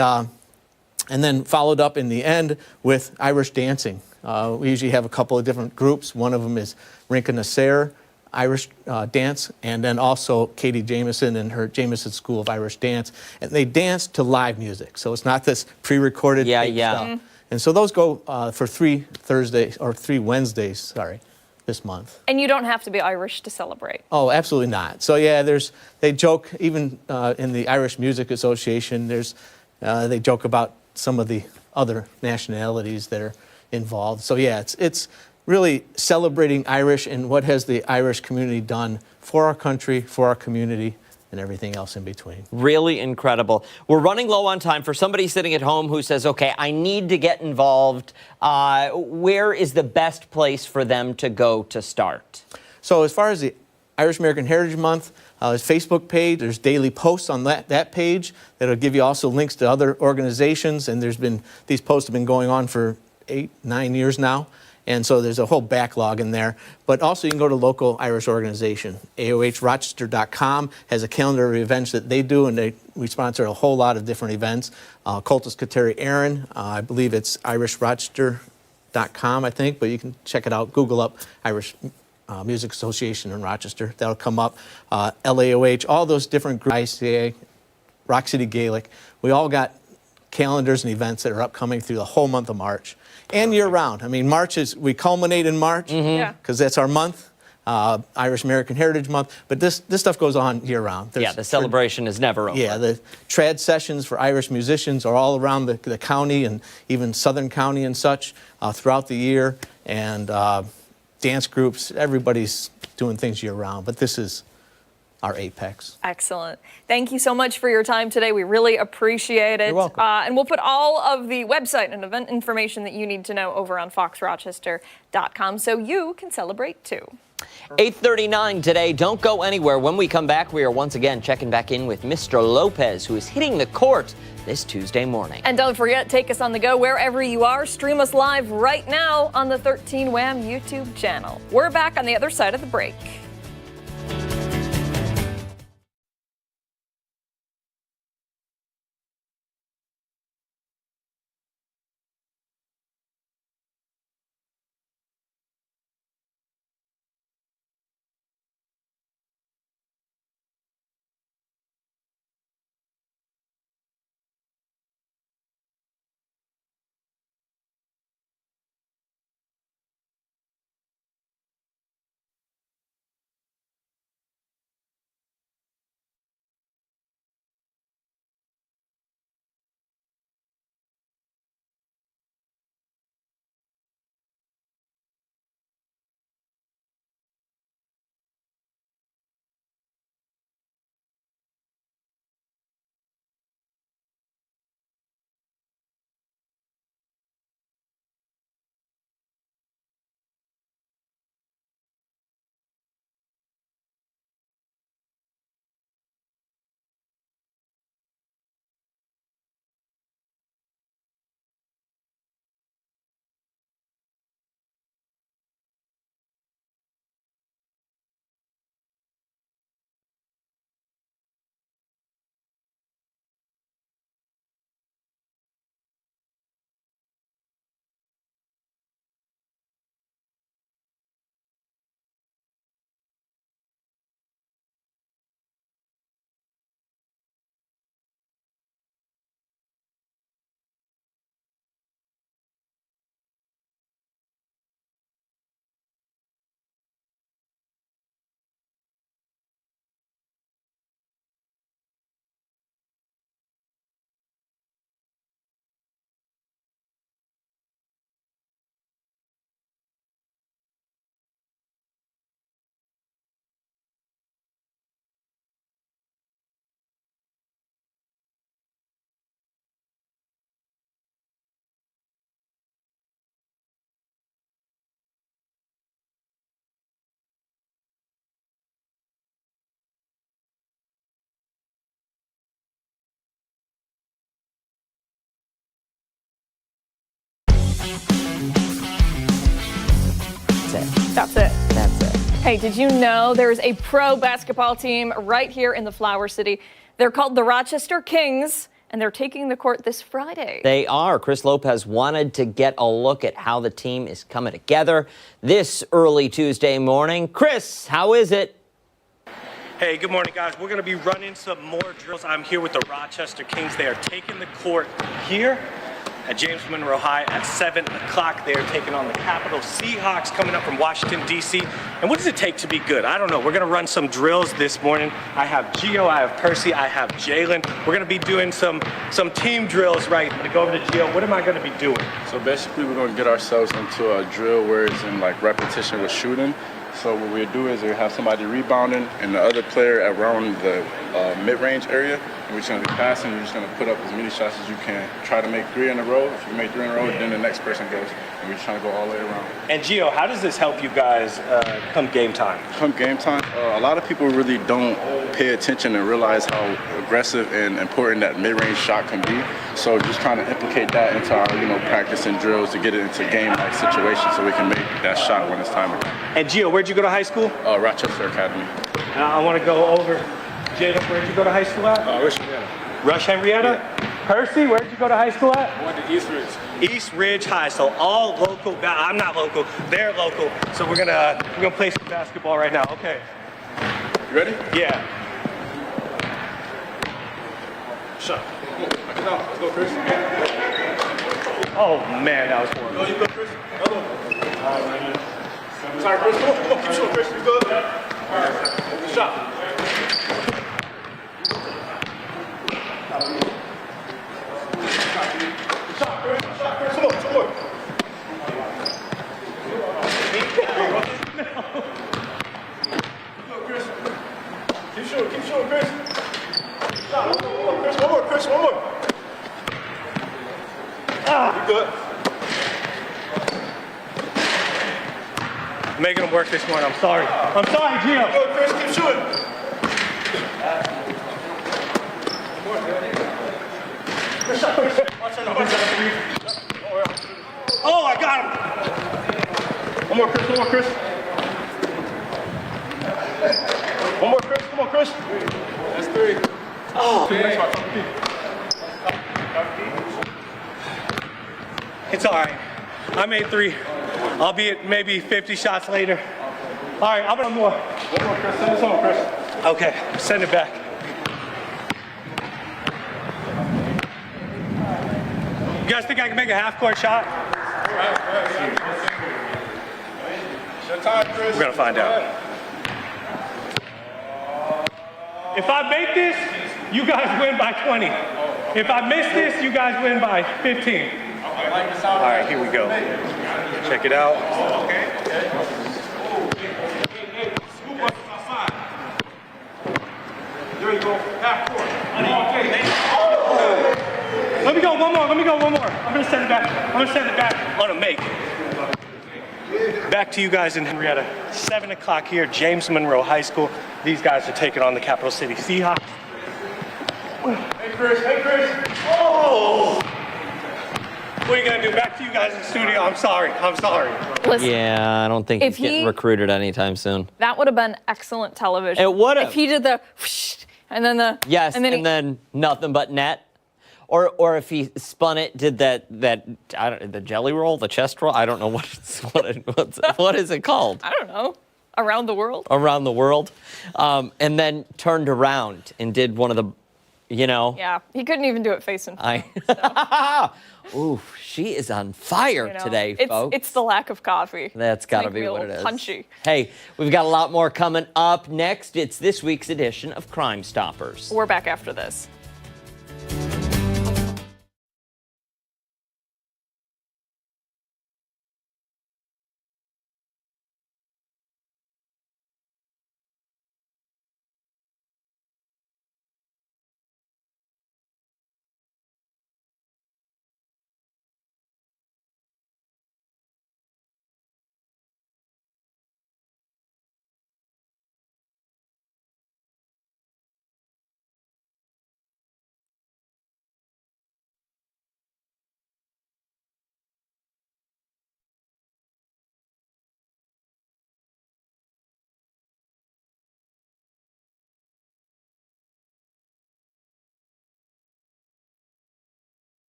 then followed up in the end with Irish dancing. We usually have a couple of different groups. One of them is Rinka Nasser, Irish dance, and then also Katie Jameson and her Jameson School of Irish Dance. And they dance to live music, so it's not this pre-recorded stuff. Mm-hmm. And so those go for 3 Wednesdays, this month. And you don't have to be Irish to celebrate. Oh, absolutely not. So yeah, they joke, even in the Irish Music Association, they joke about some of the other nationalities that are involved. So yeah, it's really celebrating Irish and what has the Irish community done for our country, for our community, and everything else in between. Really incredible. We're running low on time. For somebody sitting at home who says, okay, I need to get involved, where is the best place for them to go to start? So as far as the Irish American Heritage Month, Facebook page. There's daily posts on that page that'll give you also links to other organizations. And these posts have been going on for 8-9 years now. And so there's a whole backlog in there. But also you can go to local Irish organization. AOHRochester.com has a calendar of events that they do, and we sponsor a whole lot of different events. Cultus Kateri Aaron, I believe it's IrishRochester.com, I think, but you can check it out. Google up Irish Music Association in Rochester. That'll come up. LAOH, all those different groups, ICA, Rock City Gaelic. We all got calendars and events that are upcoming through the whole month of March. And year-round. I mean, we culminate in March because that's our month, Irish American Heritage Month. But this stuff goes on year-round. The celebration is never over. Yeah, the trad sessions for Irish musicians are all around the county and even Southern County and such throughout the year. And dance groups, everybody's doing things year-round. But this is our apex. Excellent. Thank you so much for your time today. We really appreciate it. You're welcome. And we'll put all of the website and event information that you need to know over on foxrochester.com so you can celebrate too. 8:39 today. Don't go anywhere. When we come back, we are once again checking back in with Mr. Lopez, who is hitting the court this Tuesday morning. And don't forget, take us on the go wherever you are. Stream us live right now on the 13 Wham YouTube channel. We're back on the other side of the break. That's it. That's it. Hey, did you know there's a pro basketball team right here in the Flower City? They're called the Rochester Kings, and they're taking the court this Friday. They are. Chris Lopez wanted to get a look at how the team is coming together this early Tuesday morning. Chris, how is it? Hey, good morning, guys. We're going to be running some more drills. I'm here with the Rochester Kings. They are taking the court here at James Monroe High at 7 o'clock. They are taking on the Capital Seahawks coming up from Washington, D.C. And what does it take to be good? I don't know. We're going to run some drills this morning. I have Gio, I have Percy, I have Jalen. We're going to be doing some team drills, right? I'm going to go over to Gio. What am I going to be doing? So basically, we're going to get ourselves into a drill where it's in like repetition with shooting. So what we do is we have somebody rebounding and the other player around the mid-range area, And we're just going to be passing. You're just going to put up as many shots as you can. Try to make 3 in a row. If you make 3 in a row, then the next person goes. And we're just trying to go all the way around. And Gio, how does this help you guys come game time? Come game time, a lot of people really don't pay attention and realize how aggressive and important that mid-range shot can be. So just trying to implicate that into our, practice and drills to get it into game-like situations so we can make that shot when it's time. And Gio, where'd you go to high school? Rochester Academy. I want to go over. Jada, where'd you go to high school at? Rush Henrietta. Rush Henrietta? Yeah. Percy, where'd you go to high school at? I went to East Ridge. East Ridge High, so all local. I'm not local, they're local. So we're gonna play some basketball right now. Okay. You ready? Yeah. Shot. Let's go, Chris. Oh man, that was horrible. Go, you go, Chris. Sorry, Chris. Come on, keep shooting, Chris. You good? Good shot. Come on, 2 more. Chris. Keep shooting, Chris. Shot. Chris, one more. You good? Making them work this morning. I'm sorry, Gio. Good, Chris. Keep shooting. Oh, I got him. One more, Chris. One more, Chris. Come on, Chris. That's 3. Oh. It's all right. I made 3. I'll be at maybe 50 shots later. All right, I'm gonna more. One more, Chris. Send this home, Chris. Okay, send it back. You guys think I can make a half-court shot? Your time, Chris. We're gonna find out. If I make this, you guys win by 20. If I miss this, you guys win by 15. All right, here we go. Check it out. There you go. Half court. Let me go one more. I'm gonna send it back. On a make. Back to you guys in Henrietta. 7 o'clock here, James Monroe High School. These guys are taking on the Capital City Seahawks. Hey, Chris. Oh! What are you gonna do? Back to you guys in the studio. I'm sorry. Listen, Yeah, I don't think he's getting recruited anytime soon. that would have been excellent television. It would have. If he did the whoosh, and then the Yes, and he- then nothing but net. Or if he spun it, did that the jelly roll, the chest roll? I don't know what is it called? I don't know. Around the world. Around the world, and then turned around and did one of the, Yeah, he couldn't even do it facing. Ooh, she is on fire today, folks. It's the lack of coffee. That's got to Make me be a what it little is. Punchy. Hey, we've got a lot more coming up next. It's this week's edition of Crime Stoppers. We're back after this.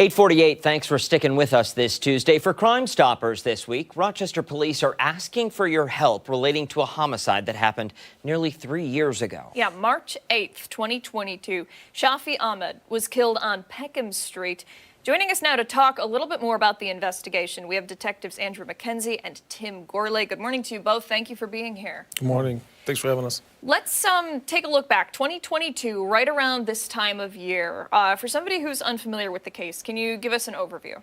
8:48, thanks for sticking with us this Tuesday. For Crime Stoppers this week, Rochester police are asking for your help relating to a homicide that happened nearly 3 years ago. Yeah, March 8th, 2022, Shafi Ahmed was killed on Peckham Street. Joining us now to talk a little bit more about the investigation, we have detectives Andrew Mackenzie and Tim Gourley. Good morning to you both. Thank you for being here. Good morning. Thanks for having us. Let's take a look back. 2022, right around this time of year. For somebody who's unfamiliar with the case, can you give us an overview?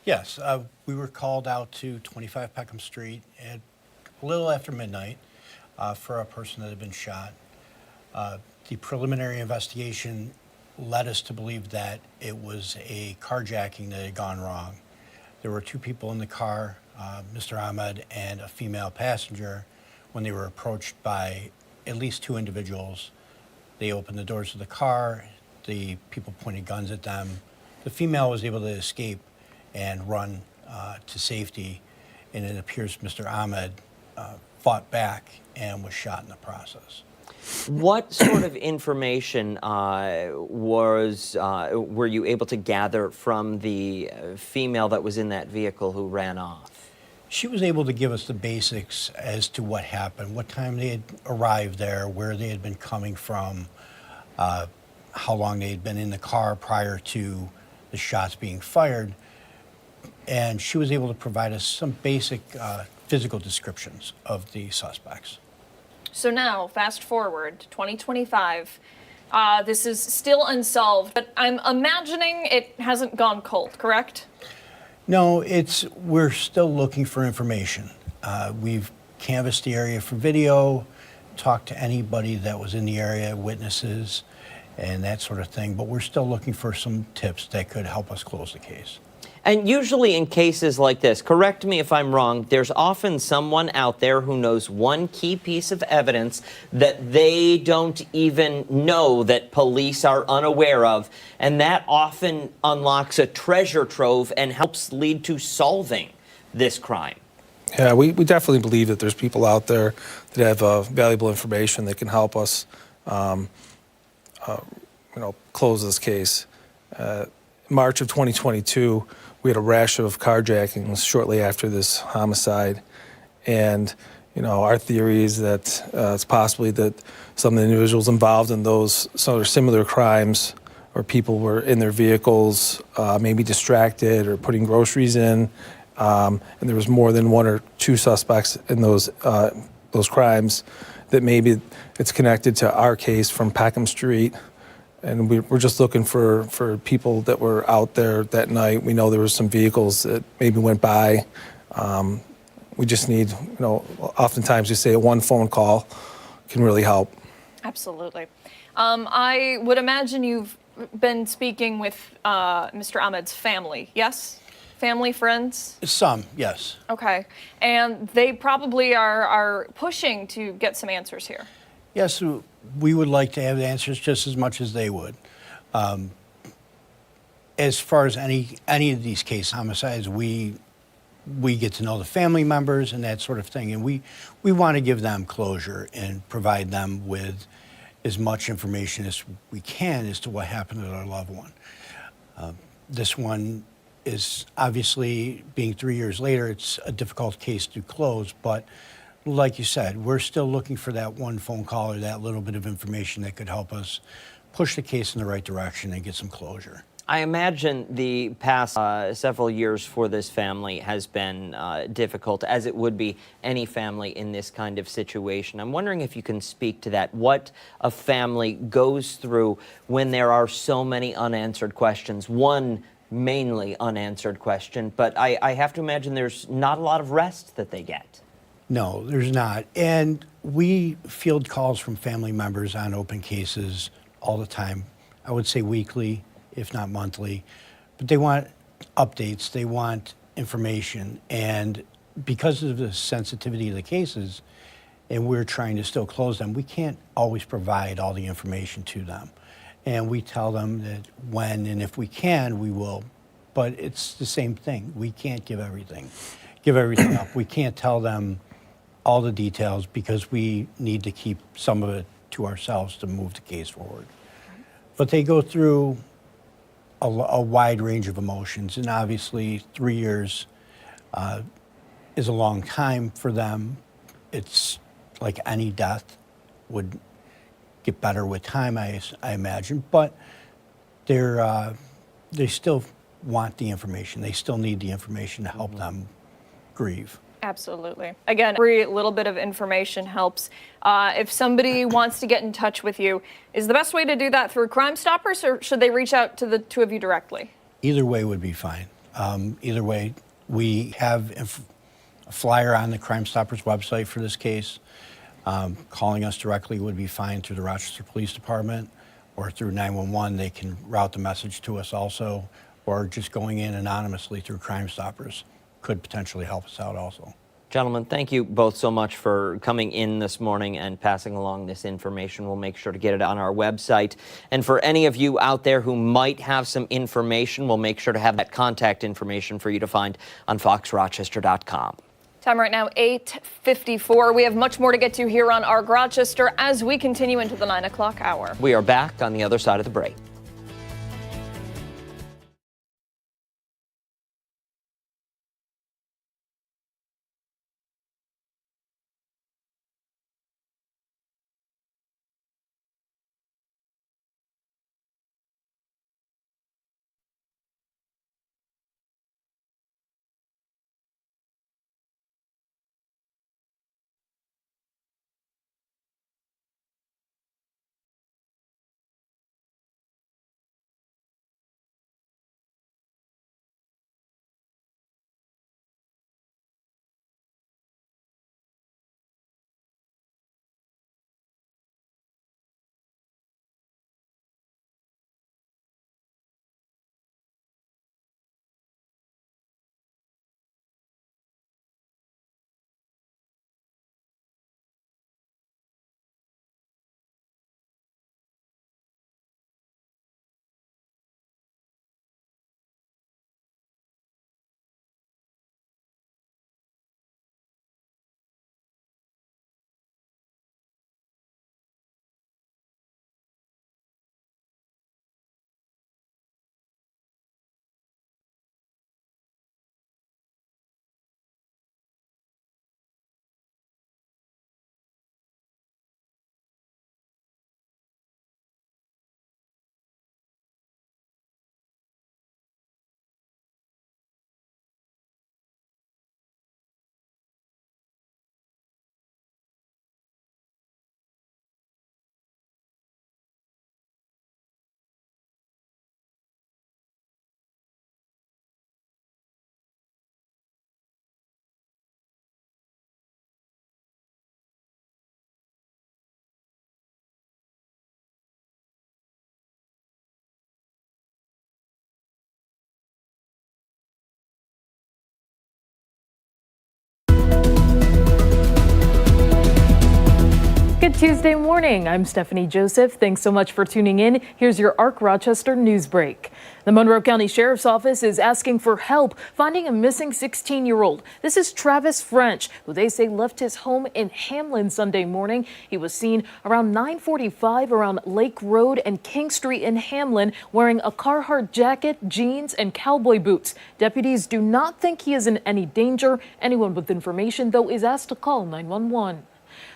Yes, we were called out to 25 Peckham Street at a little after midnight for a person that had been shot. The preliminary investigation led us to believe that it was a carjacking that had gone wrong. There were two people in the car, Mr. Ahmed and a female passenger. When they were approached by at least two individuals, they opened the doors of the car, the people pointed guns at them. The female was able to escape and run to safety, and it appears Mr. Ahmed fought back and was shot in the process. What sort of information were you able to gather from the female that was in that vehicle who ran off? She was able to give us the basics as to what happened, what time they had arrived there, where they had been coming from, how long they had been in the car prior to the shots being fired. And she was able to provide us some basic physical descriptions of the suspects. So now, fast forward, 2025, this is still unsolved, but I'm imagining it hasn't gone cold, correct? No, we're still looking for information. We've canvassed the area for video, talked to anybody that was in the area, witnesses, and that sort of thing, but we're still looking for some tips that could help us close the case. And usually in cases like this, correct me if I'm wrong, there's often someone out there who knows one key piece of evidence that they don't even know that police are unaware of, and that often unlocks a treasure trove and helps lead to solving this crime. Yeah, we definitely believe that there's people out there that have valuable information that can help us, close this case. March of 2022, we had a rash of carjackings shortly after this homicide, and our theory is that it's possibly that some of the individuals involved in those sort of similar crimes, or people were in their vehicles, maybe distracted or putting groceries in, and there was more than one or two suspects in those crimes. That maybe it's connected to our case from Peckham Street. And we're just looking for people that were out there that night. We know there were some vehicles that maybe went by. We just need, oftentimes we say one phone call can really help. Absolutely. I would imagine you've been speaking with Mr. Ahmed's family, yes? Family, friends? Some, yes. Okay. And they probably are pushing to get some answers here. Yes, we would like to have the answers just as much as they would. As far as any of these case homicides, we get to know the family members and that sort of thing, and we want to give them closure and provide them with as much information as we can as to what happened to their loved one. This one is obviously, being 3 years later, it's a difficult case to close, but like you said, we're still looking for that one phone call or that little bit of information that could help us push the case in the right direction and get some closure. I imagine the past several years for this family has been difficult, as it would be any family in this kind of situation. I'm wondering if you can speak to that, what a family goes through when there are so many unanswered questions. One mainly unanswered question, but I have to imagine there's not a lot of rest that they get. No, there's not. And we field calls from family members on open cases all the time. I would say weekly, if not monthly. But they want updates, they want information. And because of the sensitivity of the cases, and we're trying to still close them, we can't always provide all the information to them. And we tell them that when and if we can, we will. But it's the same thing. We can't give everything up. We can't tell them all the details because we need to keep some of it to ourselves to move the case forward. But they go through a wide range of emotions. And obviously 3 years is a long time for them. It's like any death would get better with time, I imagine. But they still want the information. They still need the information to help them grieve. Absolutely. Again, every little bit of information helps. If somebody wants to get in touch with you, is the best way to do that through Crime Stoppers, or should they reach out to the two of you directly? Either way would be fine. Either way, we have a flyer on the Crime Stoppers website for this case. Calling us directly would be fine through the Rochester Police Department, or through 911. They can route the message to us also, or just going in anonymously through Crime Stoppers could potentially help us out also. Gentlemen, thank you both so much for coming in this morning and passing along this information. We'll make sure to get it on our website. And for any of you out there who might have some information, we'll make sure to have that contact information for you to find on foxrochester.com. Time right now, 8:54. We have much more to get to here on ARC Rochester as we continue into the 9 o'clock hour. We are back on the other side of the break. Good Tuesday morning. I'm Stephanie Joseph. Thanks so much for tuning in. Here's your ARC Rochester news break. The Monroe County Sheriff's Office is asking for help finding a missing 16-year-old. This is Travis French, who they say left his home in Hamlin Sunday morning. He was seen around 9:45 around Lake Road and King Street in Hamlin wearing a Carhartt jacket, jeans, and cowboy boots. Deputies do not think he is in any danger. Anyone with information, though, is asked to call 911.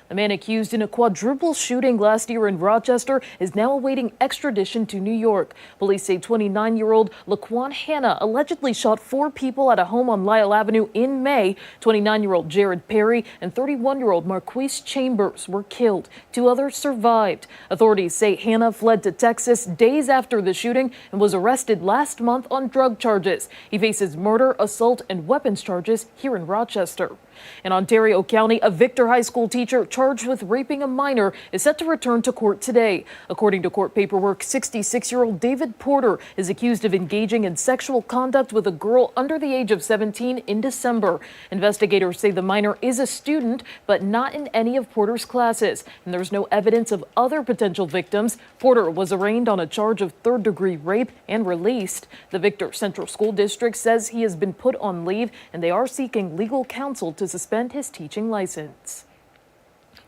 The man accused in a quadruple shooting last year in Rochester is now awaiting extradition to New York. Police say 29-year-old Laquan Hanna allegedly shot 4 people at a home on Lyle Avenue in May. 29-year-old Jared Perry and 31-year-old Marquise Chambers were killed. 2 others survived. Authorities say Hanna fled to Texas days after the shooting and was arrested last month on drug charges. He faces murder, assault, and weapons charges here in Rochester. In Ontario County, a Victor High School teacher charged with raping a minor is set to return to court today. According to court paperwork, 66-year-old David Porter is accused of engaging in sexual conduct with a girl under the age of 17 in December. Investigators say the minor is a student, but not in any of Porter's classes, and there's no evidence of other potential victims. Porter was arraigned on a charge of third-degree rape and released. The Victor Central School District says he has been put on leave, and they are seeking legal counsel to suspend his teaching license.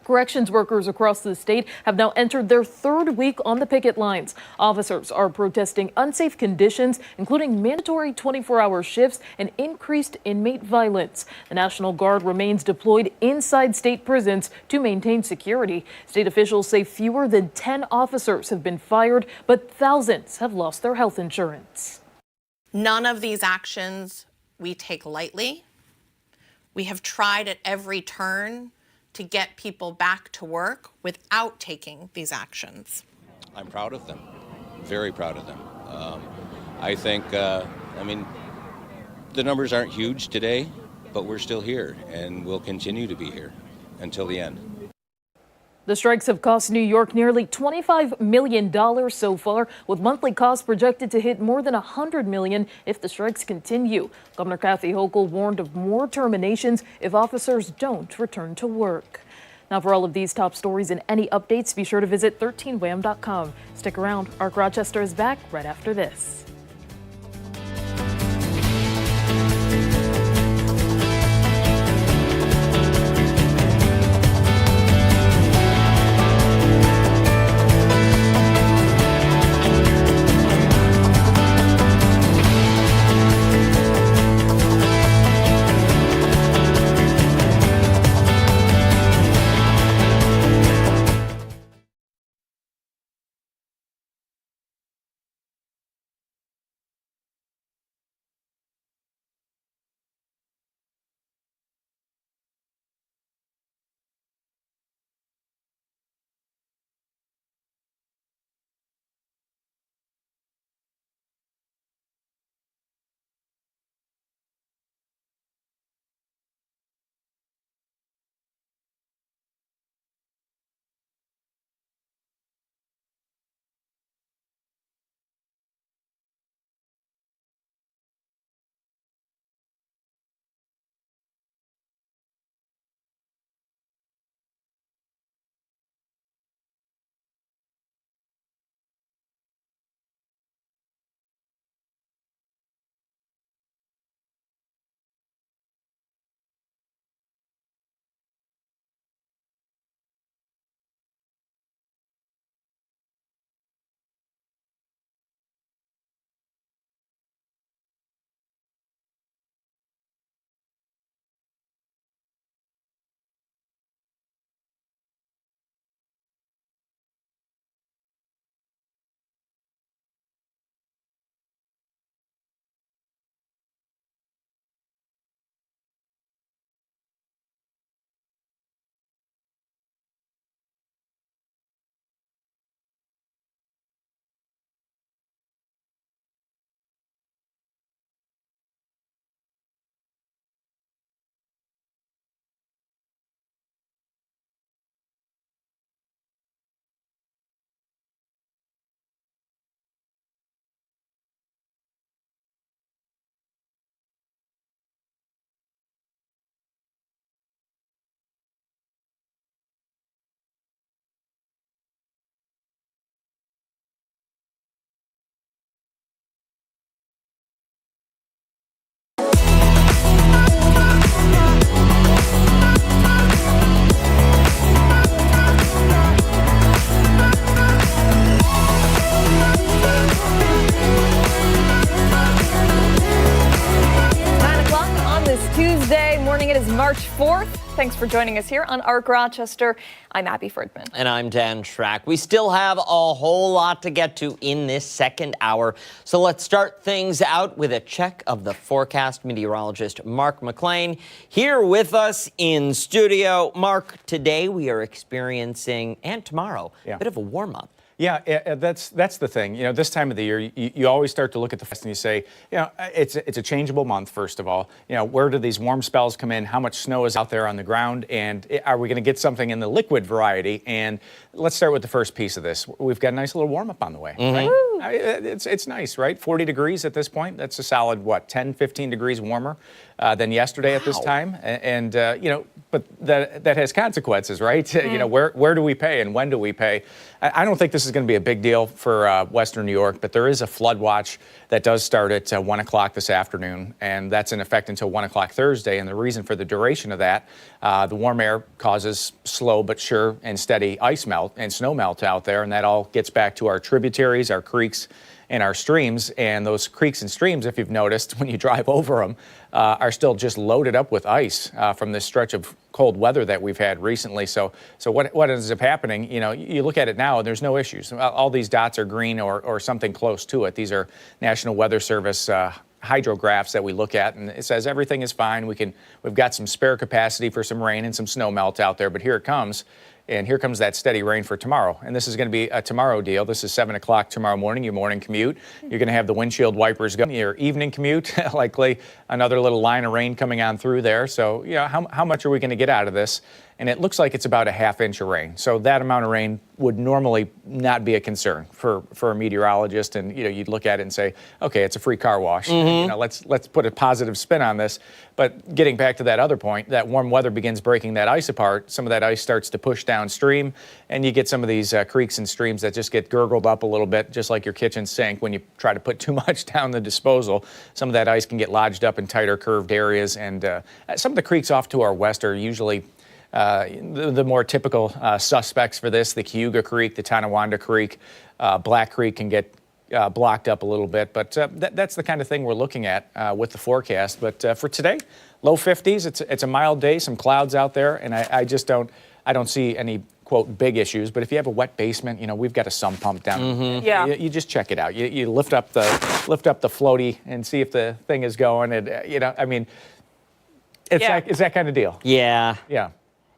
Corrections workers across the state have now entered their third week on the picket lines. Officers are protesting unsafe conditions, including mandatory 24-hour shifts and increased inmate violence. The National Guard remains deployed inside state prisons to maintain security. State officials say fewer than 10 officers have been fired, but thousands have lost their health insurance. None of these actions we take lightly. We have tried at every turn to get people back to work without taking these actions. I'm proud of them, very proud of them. I think, the numbers aren't huge today, but we're still here and we'll continue to be here until the end. The strikes have cost New York nearly $25 million so far, with monthly costs projected to hit more than $100 million if the strikes continue. Governor Kathy Hochul warned of more terminations if officers don't return to work. Now, for all of these top stories and any updates, be sure to visit 13wham.com. Stick around. Ark Rochester is back right after this. It is March 4th. Thanks for joining us here on Ark Rochester. I'm Abby Fridman. And I'm Dan Schrack. We still have a whole lot to get to in this second hour. So let's start things out with a check of the forecast. Meteorologist Mark McLean here with us in studio. Mark, today we are experiencing, and tomorrow, a bit of a warm-up. Yeah, that's the thing. This time of the year, you always start to look at the forecast and you say, it's a changeable month, first of all. Where do these warm spells come in? How much snow is out there on the ground? And are we going to get something in the liquid variety? And let's start with the first piece of this. We've got a nice little warm-up on the way, right? It's nice, right? 40 degrees at this point. That's a solid, 10, 15 degrees warmer than yesterday at this time. And but that has consequences, right? You know, where do we pay and when do we pay? I don't think this is going to be a big deal for Western New York, but there is a flood watch that does start at 1 o'clock this afternoon, and that's in effect until 1 o'clock Thursday. And the reason for the duration of that, the warm air causes slow but sure and steady ice melt and snow melt out there, and that all gets back to our tributaries, our creeks, and our streams. And those creeks and streams, if you've noticed when you drive over them, are still just loaded up with ice from this stretch of cold weather that we've had recently. So what ends up happening, you know, you look at it now and there's no issues. All these dots are green or something close to it. These are National Weather Service hydrographs that we look at, and it says everything is fine. We've got some spare capacity for some rain and some snow melt out there, but here it comes. And here comes that steady rain for tomorrow. And this is going to be a tomorrow deal. This is 7 o'clock tomorrow morning, your morning commute. You're going to have the windshield wipers going. Your evening commute, likely another little line of rain coming on through there. So, you know, how much are we going to get out of this? And it looks like it's about a half inch of rain. So that amount of rain would normally not be a concern for a meteorologist. And, you know, you'd look at it and say, okay, it's a free car wash. You know, let's put a positive spin on this. But getting back to that other point, that warm weather begins breaking that ice apart. Some of that ice starts to push downstream, and you get some of these creeks and streams that just get gurgled up a little bit, just like your kitchen sink when you try to put too much down the disposal. Some of that ice can get lodged up in tighter curved areas. And some of the creeks off to our west are usually the more typical suspects for this. The Cayuga Creek, the Tonawanda Creek, Black Creek can get blocked up a little bit, but that's the kind of thing we're looking at with the forecast. But for today, low 50s. It's a mild day, some clouds out there, and I just don't see any quote big issues. But if you have a wet basement, you know, we've got a sump pump down. Yeah. You just check it out. You lift up the floaty and see if the thing is going. And you know, I mean, it's that kind of deal. Yeah. Yeah.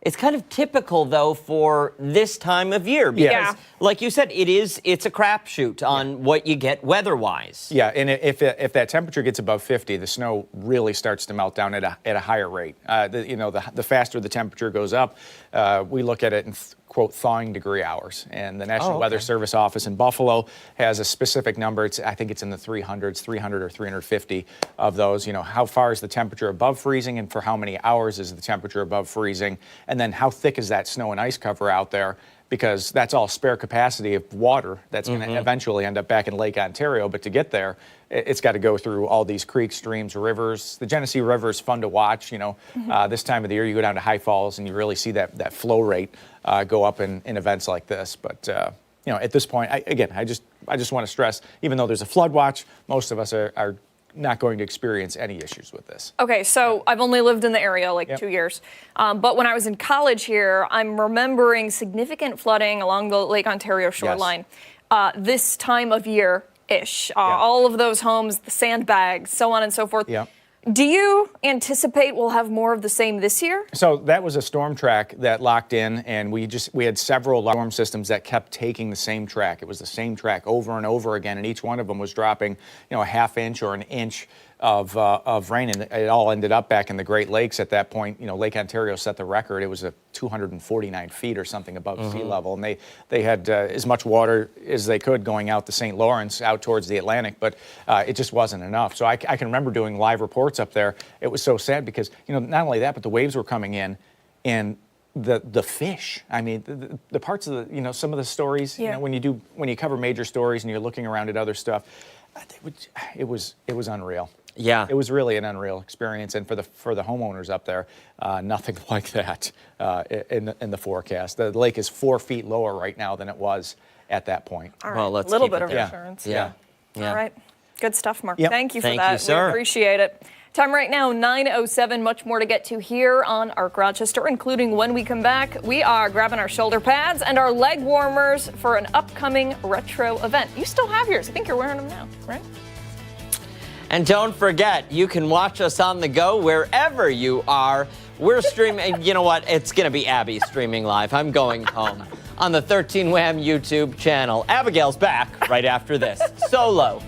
It's kind of typical, though, for this time of year because, like you said, it's a crapshoot on what you get weather-wise. Yeah, and if that temperature gets above 50, the snow really starts to melt down at a higher rate. The faster the temperature goes up, we look at it in quote thawing degree hours, and the National Weather Service office in Buffalo has a specific number. I think it's in the 300s, 300 or 350 of those. You know, how far is the temperature above freezing, and for how many hours is the temperature above freezing, and then how thick is that snow and ice cover out there? Because that's all spare capacity of water that's going to eventually end up back in Lake Ontario. But to get there, it's got to go through all these creeks, streams, rivers. The Genesee River is fun to watch. You know, this time of the year, you go down to High Falls and you really see that flow rate go up in events like this. But you know, at this point, I just want to stress, even though there's a flood watch, most of us are not going to experience any issues with this. Okay, so I've only lived in the area like 2 years, but when I was in college here, I'm remembering significant flooding along the Lake Ontario shoreline this time of year-ish. All of those homes, the sandbags, so on and so forth. Yeah. Do you anticipate we'll have more of the same this year? So that was a storm track that locked in, and we had several storm systems that kept taking the same track. It was the same track over and over again, and each one of them was dropping, you know, a half inch or an inch of rain, and it all ended up back in the Great Lakes at that point. You know, Lake Ontario set the record. It was 249 feet or something above sea level, and they had as much water as they could going out the St. Lawrence, out towards the Atlantic, but it just wasn't enough. So I can remember doing live reports up there. It was so sad because, you know, not only that, but the waves were coming in, and the fish. I mean, the parts of the, you know, some of the stories, you know, when you cover major stories and you're looking around at other stuff, it was unreal. Yeah, it was really an unreal experience, and for the homeowners up there, nothing like that in the forecast. The lake is 4 feet lower right now than it was at that point. All right, well, let's a little bit of insurance. Yeah. All right, good stuff, Mark. Yep. Thank you for Thank that. you, sir. We appreciate it. Time right now, 9:07. Much more to get to here on Arc Rochester, including when we come back, we are grabbing our shoulder pads and our leg warmers for an upcoming retro event. You still have yours. I think you're wearing them now, right? And don't forget, you can watch us on the go wherever you are. We're streaming, you know what? It's going to be Abby streaming live. I'm going home on the 13 Wham YouTube channel. Abigail's back right after this. Solo.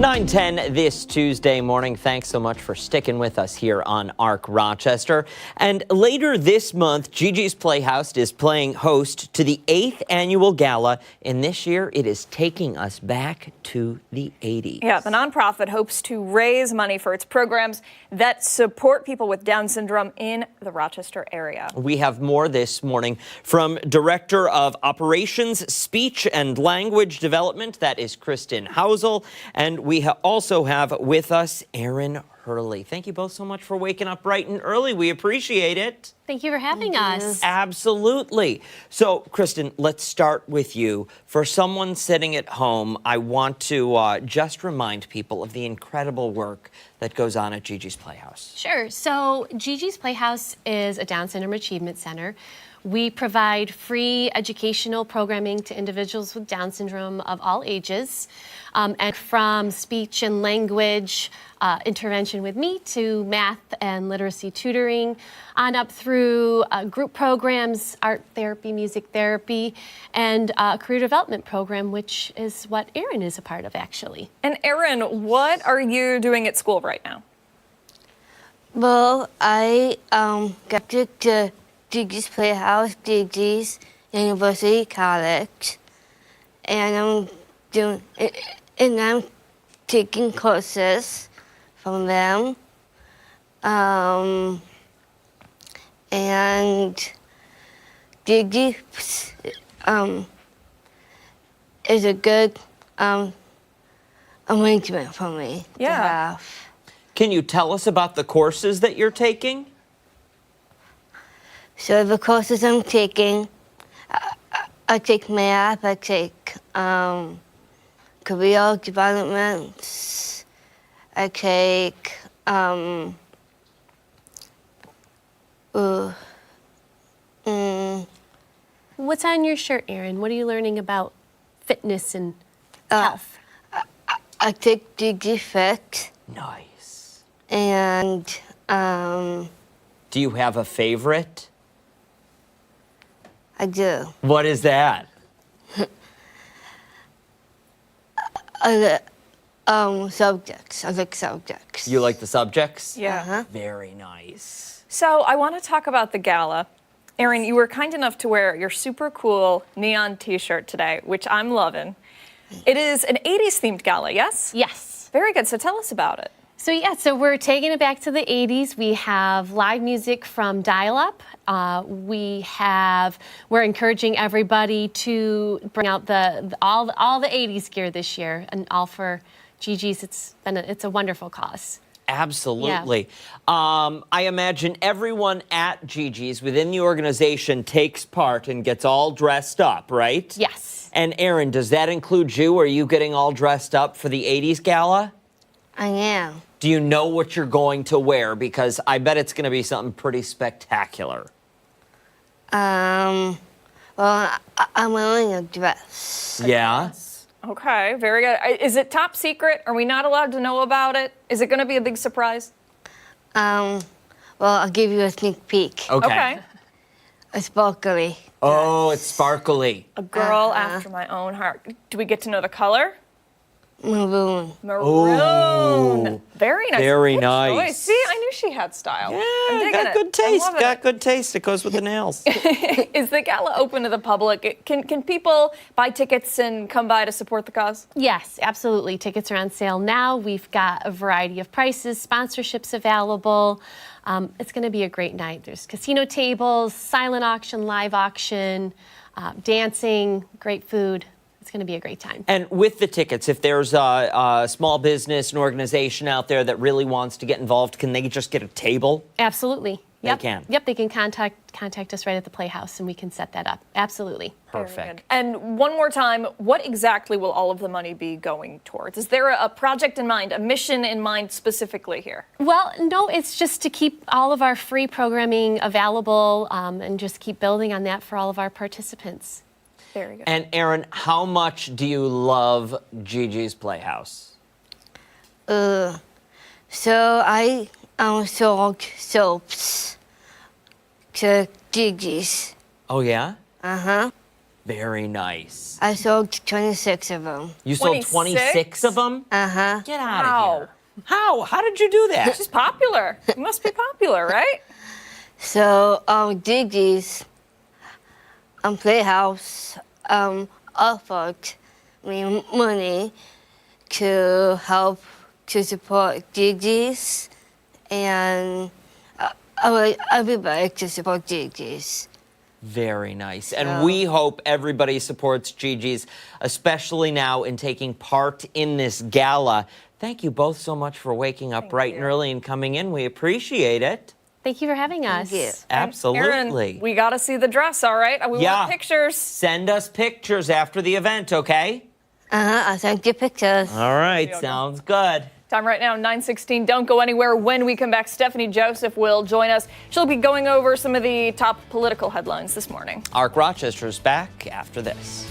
9:10 this Tuesday morning. Thanks so much for sticking with us here on ARC Rochester. And later this month, Gigi's Playhouse is playing host to the 8th annual gala. And this year, it is taking us back to the 80s. Yeah, the nonprofit hopes to raise money for its programs that support people with Down syndrome in the Rochester area. We have more this morning from Director of Operations, Speech and Language Development. That is Kristen Housel. And we also have with us Aaron Hurley. Thank you both so much for waking up bright and early. We appreciate it. Thank you for having us. Absolutely. So, Kristen, let's start with you. For someone sitting at home, I want to just remind people of the incredible work that goes on at Gigi's Playhouse. Sure. So, Gigi's Playhouse is a Down Syndrome Achievement Center. We provide free educational programming to individuals with Down syndrome of all ages, and from speech and language intervention with me to math and literacy tutoring, on up through group programs, art therapy, music therapy, and a career development program, which is what Aaron is a part of, actually. And Aaron, what are you doing at school right now? Well, I got to Gigi's Playhouse, Gigi's University College, and I'm taking courses from them, and Gigi is a good arrangement for me to have. Can you tell us about the courses that you're taking? So the courses I'm taking, I take math, I take career development, I take What's on your shirt, Aaron? What are you learning about fitness and health? I take Gigi Fit. Nice. And do you have a favorite? I do. What is that? Subjects. I like subjects. You like the subjects? Yeah. Very nice. So I want to talk about the gala. Aaron, you were kind enough to wear your super cool neon t-shirt today, which I'm loving. It is an 80s themed gala, yes? Yes. Very good. So tell us about it. So we're taking it back to the 80s. We have live music from Dial-Up. We're encouraging everybody to bring out all the 80s gear this year, and all for Gigi's. It's a wonderful cause. Absolutely. Yeah. I imagine everyone at Gigi's within the organization takes part and gets all dressed up, right? Yes. And Aaron, does that include you? Are you getting all dressed up for the 80s gala? I am. Do you know what you're going to wear? Because I bet it's going to be something pretty spectacular. Well, I'm wearing a dress. Yeah? Okay, very good. Is it top secret? Are we not allowed to know about it? Is it going to be a big surprise? Well, I'll give you a sneak peek. Okay. It's sparkly. Oh, it's sparkly. A girl after my own heart. Do we get to know the color? Maroon. Maroon. Very nice. Very Good nice. choice. See, I knew she had style. Yeah, got good taste. Got good taste. It goes with the nails. Is the gala open to the public? Can people buy tickets and come by to support the cause? Yes, absolutely. Tickets are on sale now. We've got a variety of prices, sponsorships available. It's going to be a great night. There's casino tables, silent auction, live auction, dancing, great food. It's going to be a great time. And with the tickets, if there's a small business, an organization out there that really wants to get involved, can they just get a table? Absolutely. They can. Yep, they can contact us right at the Playhouse, and we can set that up. Absolutely. Perfect. And one more time, what exactly will all of the money be going towards? Is there a project in mind, a mission in mind specifically here? Well, no, it's just to keep all of our free programming available and just keep building on that for all of our participants. Very good. And Aaron, how much do you love Gigi's Playhouse? So I sold soaps to Gigi's. Oh, yeah? Uh-huh. Very nice. I sold 26 of them. You sold 26 of them? Uh-huh. Get out of here. How did you do that? She's popular. You must be popular, right? So, Gigi's Playhouse offered me money to help to support Gigi's, and I would everybody to support Gigi's. Very nice. And we hope everybody supports Gigi's, especially now in taking part in this gala. Thank you both so much for waking up bright and early and coming in. We appreciate it. Thank you for having us. Thank you. Absolutely. Aaron, we got to see the dress, all right? We want pictures. Send us pictures after the event, okay? I'll send you pictures. All right, sounds good. Time right now, 9:16. Don't go anywhere. When we come back, Stephanie Joseph will join us. She'll be going over some of the top political headlines this morning. Ark Rochester's back after this.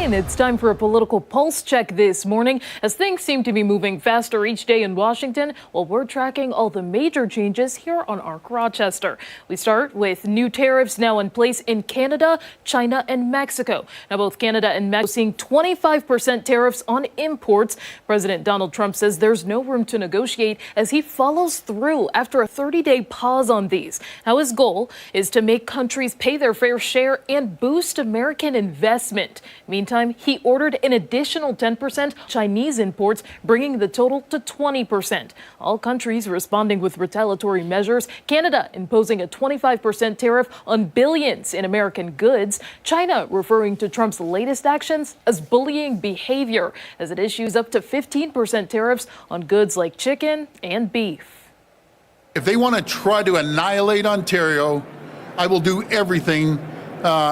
It's time for a political pulse check this morning as things seem to be moving faster each day in Washington while we're tracking all the major changes here on Ark Rochester. We start with new tariffs now in place in Canada, China, and Mexico. Now both Canada and Mexico seeing 25% tariffs on imports. President Donald Trump says there's no room to negotiate as he follows through after a 30-day pause on these. Now his goal is to make countries pay their fair share and boost American investment. Meantime, he ordered an additional 10% Chinese imports, bringing the total to 20%. All countries responding with retaliatory measures. Canada imposing a 25% tariff on billions in American goods. China referring to Trump's latest actions as bullying behavior as it issues up to 15% tariffs on goods like chicken and beef. If they want to try to annihilate Ontario, I will do everything,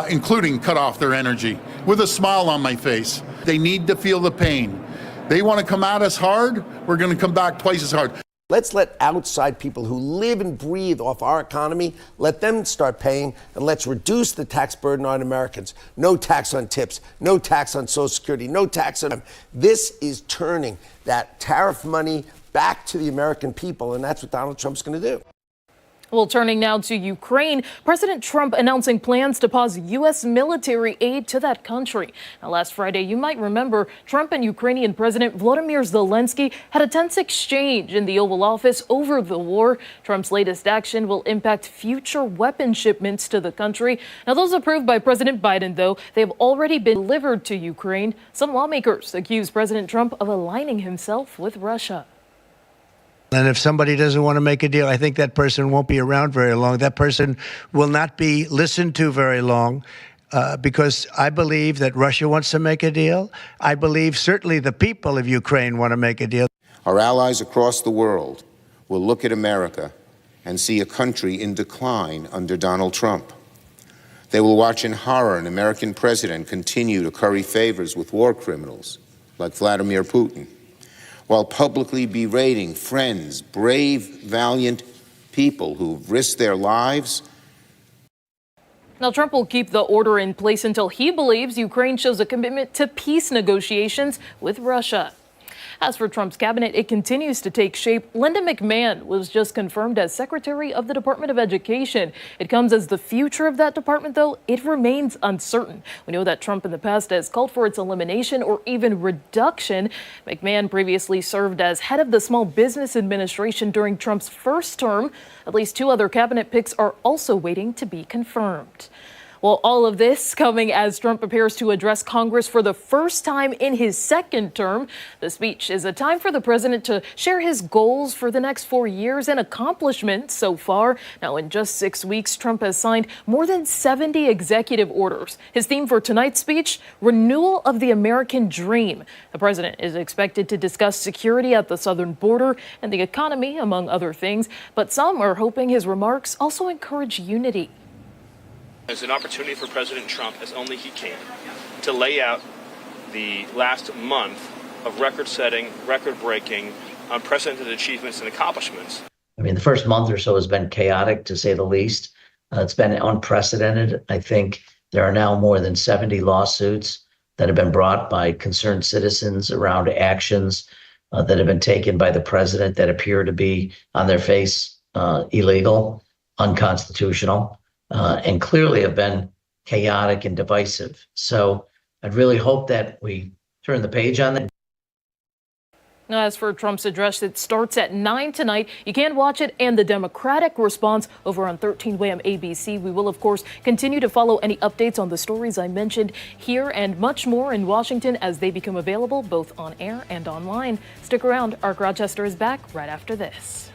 including cut off their energy, with a smile on my face. They need to feel the pain. They want to come at us hard, we're going to come back twice as hard. Let's let outside people who live and breathe off our economy, let them start paying, and let's reduce the tax burden on Americans. No tax on tips, no tax on Social Security, no tax on... This is turning that tariff money back to the American people, and that's what Donald Trump's going to do. Well, turning now to Ukraine, President Trump announcing plans to pause U.S. military aid to that country. Now, last Friday, you might remember, Trump and Ukrainian President Volodymyr Zelensky had a tense exchange in the Oval Office over the war. Trump's latest action will impact future weapon shipments to the country. Now, those approved by President Biden, though, they have already been delivered to Ukraine. Some lawmakers accuse President Trump of aligning himself with Russia. And if somebody doesn't want to make a deal, I think that person won't be around very long. That person will not be listened to very long because I believe that Russia wants to make a deal. I believe certainly the people of Ukraine want to make a deal. Our allies across the world will look at America and see a country in decline under Donald Trump. They will watch in horror an American president continue to curry favors with war criminals like Vladimir Putin, while publicly berating friends, brave, valiant people who've risked their lives. Now, Trump will keep the order in place until he believes Ukraine shows a commitment to peace negotiations with Russia. As for Trump's cabinet, it continues to take shape. Linda McMahon was just confirmed as Secretary of the Department of Education. It comes as the future of that department, though, it remains uncertain. We know that Trump in the past has called for its elimination or even reduction. McMahon previously served as head of the Small Business Administration during Trump's first term. At least 2 other cabinet picks are also waiting to be confirmed. Well, all of this coming as Trump prepares to address Congress for the first time in his second term. The speech is a time for the president to share his goals for the next 4 years and accomplishments so far. Now, in just 6 weeks, Trump has signed more than 70 executive orders. His theme for tonight's speech, renewal of the American dream. The president is expected to discuss security at the southern border and the economy, among other things. But some are hoping his remarks also encourage unity. It's an opportunity for President Trump, as only he can, to lay out the last month of record-setting, record-breaking, unprecedented achievements and accomplishments. I mean, the first month or so has been chaotic, to say the least. It's been unprecedented. I think there are now more than 70 lawsuits that have been brought by concerned citizens around actions that have been taken by the president that appear to be, on their face, illegal, unconstitutional. And clearly have been chaotic and divisive. So I'd really hope that we turn the page on that. Now, as for Trump's address, it starts at 9 tonight. You can watch it and the Democratic response over on 13 WHAM ABC. We will, of course, continue to follow any updates on the stories I mentioned here and much more in Washington as they become available both on air and online. Stick around. Ark Rochester is back right after this.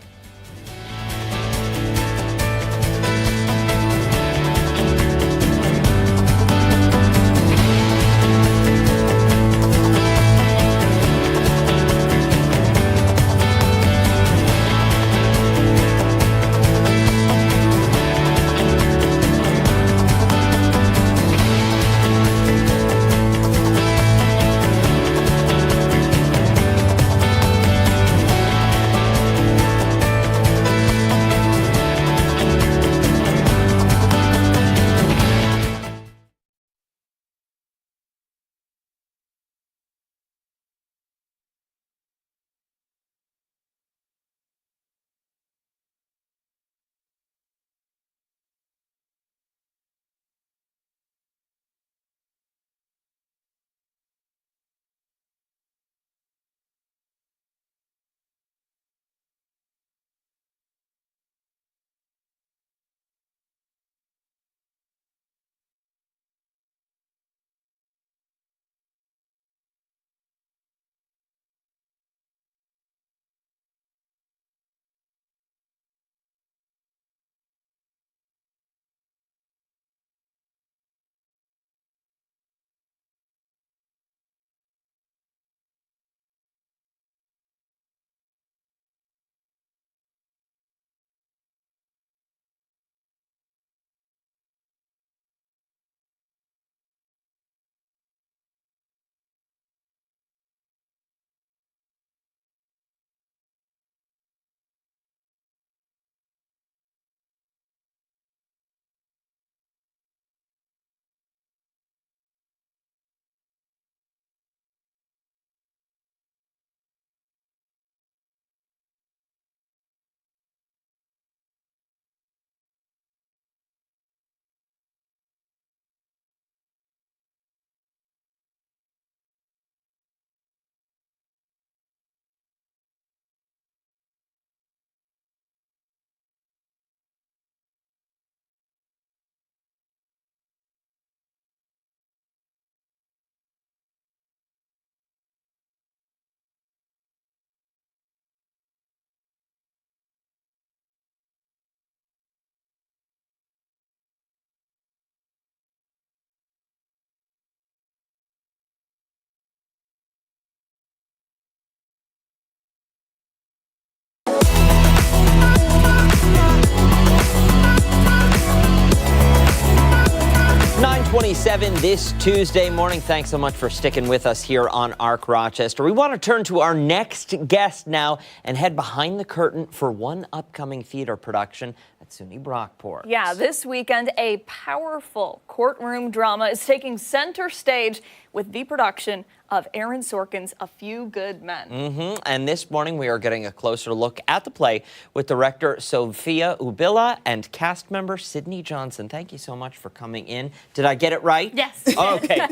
7:27 this Tuesday morning. Thanks so much for sticking with us here on ARC Rochester. We want to turn to our next guest now and head behind the curtain for one upcoming theater production at SUNY Brockport. Yeah, this weekend, a powerful courtroom drama is taking center stage with the production of Aaron Sorkin's A Few Good Men. And this morning we are getting a closer look at the play with director Sophia Ubilla and cast member Sydney Johnson. Thank you so much for coming in. Did I get it right? Yes. Okay,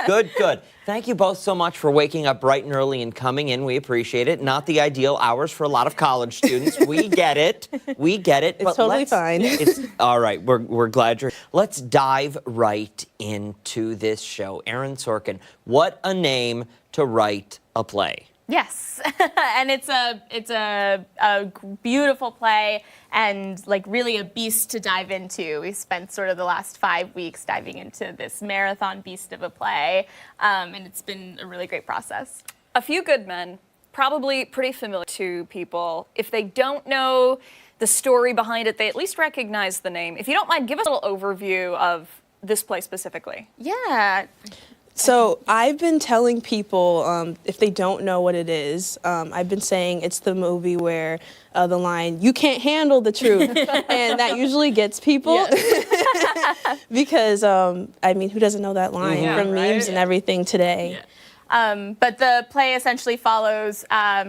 good. Good. Thank you both so much for waking up bright and early and coming in. We appreciate it. Not the ideal hours for a lot of college students. We get it. It's totally fine. It's all right. We're glad you're. Let's dive right into this show. Aaron Sorkin, what a name to write a play. Yes, and it's a beautiful play and like really a beast to dive into. We spent sort of the last 5 weeks diving into this marathon beast of a play, and it's been a really great process. A Few Good Men, probably pretty familiar to people. If they don't know the story behind it, they at least recognize the name. If you don't mind, give us a little overview of this play specifically. Yeah. So I've been telling people, if they don't know what it is, I've been saying it's the movie where the line, "You can't handle the truth," and that usually gets people. Because, I mean, who doesn't know that line from memes and everything today? But the play essentially follows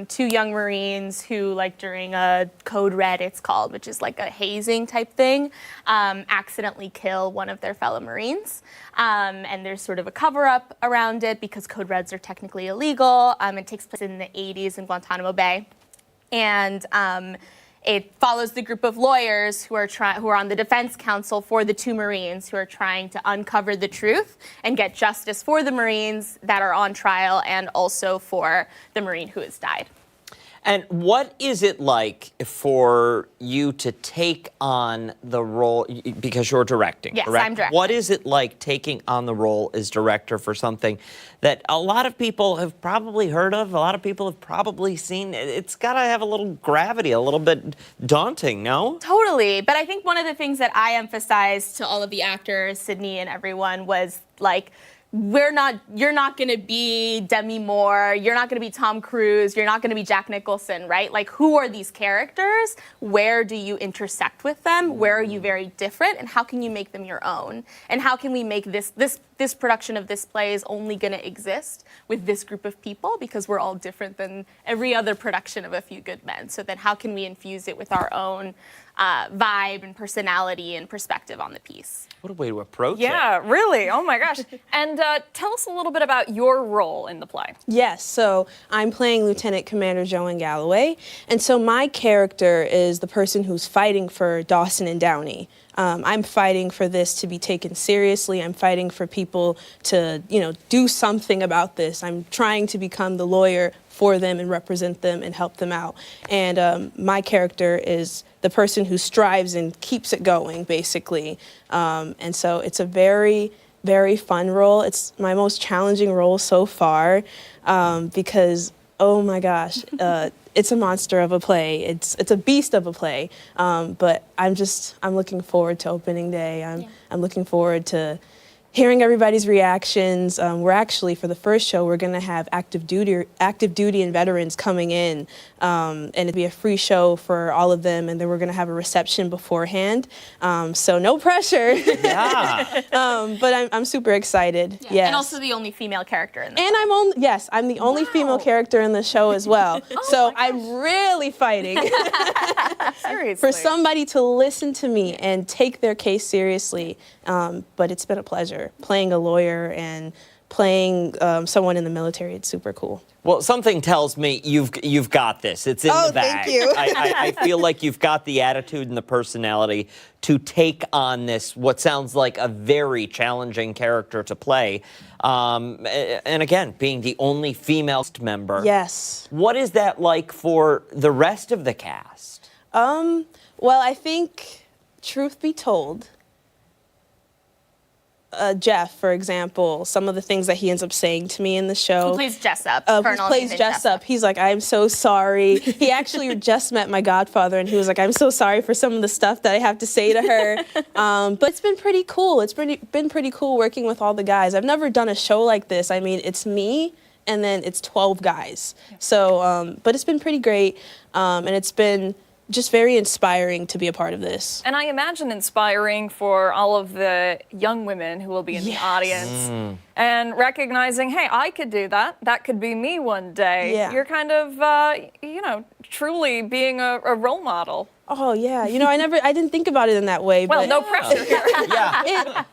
2 young Marines who, like during a Code Red, it's called, which is like a hazing type thing, accidentally kill one of their fellow Marines. And there's sort of a cover-up around it because Code Reds are technically illegal. It takes place in the 80s in Guantanamo Bay. And it follows the group of lawyers who are on the defense counsel for the 2 Marines who are trying to uncover the truth and get justice for the Marines that are on trial and also for the Marine who has died. And what is it like for you to take on the role, because you're directing, yes, correct? I'm directing. What is it like taking on the role as director for something that a lot of people have probably heard of, a lot of people have probably seen? It's got to have a little gravity, a little bit daunting, no? Totally. But I think one of the things that I emphasized to all of the actors, Sydney and everyone, was like, you're not going to be Demi Moore, you're not going to be Tom Cruise, you're not going to be Jack Nicholson, right? Like, who are these characters? Where do you intersect with them? Where are you very different? And how can you make them your own? And how can we make this production of this play is only going to exist with this group of people because we're all different than every other production of A Few Good Men. So then how can we infuse it with our own vibe and personality and perspective on the piece? What a way to approach it. Yeah, really. Oh my gosh. And tell us a little bit about your role in the play. Yes, so I'm playing Lieutenant Commander Joan Galloway, and so my character is the person who's fighting for Dawson and Downey. I'm fighting for this to be taken seriously. I'm fighting for people to, do something about this. I'm trying to become the lawyer for them and represent them and help them out. And my character is the person who strives and keeps it going, basically. And so it's a very, very fun role. It's my most challenging role so far because, oh my gosh, it's a monster of a play. It's a beast of a play. But I'm looking forward to opening day. I'm looking forward to hearing everybody's reactions. We're actually, for the first show, we're going to have active duty and veterans coming in, and it'll be a free show for all of them, and then we're going to have a reception beforehand. So no pressure. Yeah. But I'm super excited. Yeah. Yes. And also the only female character in the And I'm the only female character in the show as well. So I'm really fighting for somebody to listen to me and take their case seriously. But it's been a pleasure playing a lawyer and playing someone in the military. It's super cool. Well, something tells me you've got this. It's in the bag. Thank you. I feel like you've got the attitude and the personality to take on this, what sounds like a very challenging character to play. And again, being the only female member. Yes. What is that like for the rest of the cast? Well, I think, truth be told, Jeff, for example, some of the things that he ends up saying to me in the show. Who plays Jessup? Who Colonel plays David Jessup. He's like, I'm so sorry. He actually just met my godfather, and he was like, I'm so sorry for some of the stuff that I have to say to her. But it's been pretty cool. It's been pretty cool working with all the guys. I've never done a show like this. I mean, it's me, and then it's 12 guys. So, but it's been pretty great, and it's been just very inspiring to be a part of this. And I imagine inspiring for all of the young women who will be in the audience and recognizing, hey, I could do that. That could be me one day. Yeah. You're kind of, you know, truly being a role model. Oh yeah, you know, I didn't think about it in that way. Well, but no pressure here.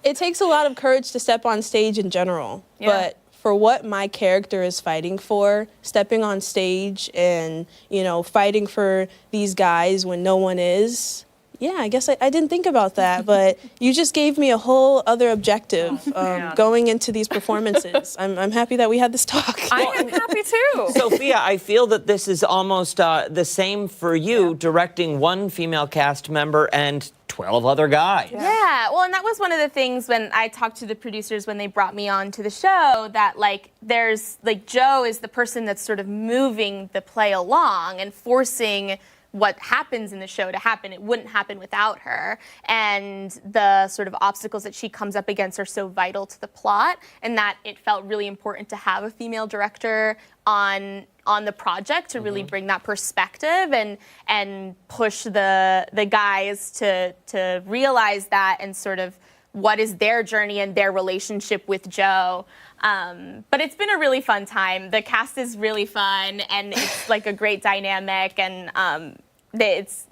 It takes a lot of courage to step on stage in general. Yeah. But for what my character is fighting for, stepping on stage and, you know, fighting for these guys when no one is, yeah, I guess I didn't think about that, but you just gave me a whole other objective going into these performances. I'm happy that we had this talk. I am happy too. Sophia, I feel that this is almost the same for you, directing one female cast member and 12 other guys. Yeah, well, and that was one of the things when I talked to the producers when they brought me on to the show, that like there's like Joe is the person that's sort of moving the play along and forcing what happens in the show to happen. It wouldn't happen without her. And the sort of obstacles that she comes up against are so vital to the plot, and that it felt really important to have a female director on the project to really bring that perspective and push the guys to realize that and sort of what is their journey and their relationship with Joe. But it's been a really fun time. The cast is really fun, and it's like a great dynamic, and it's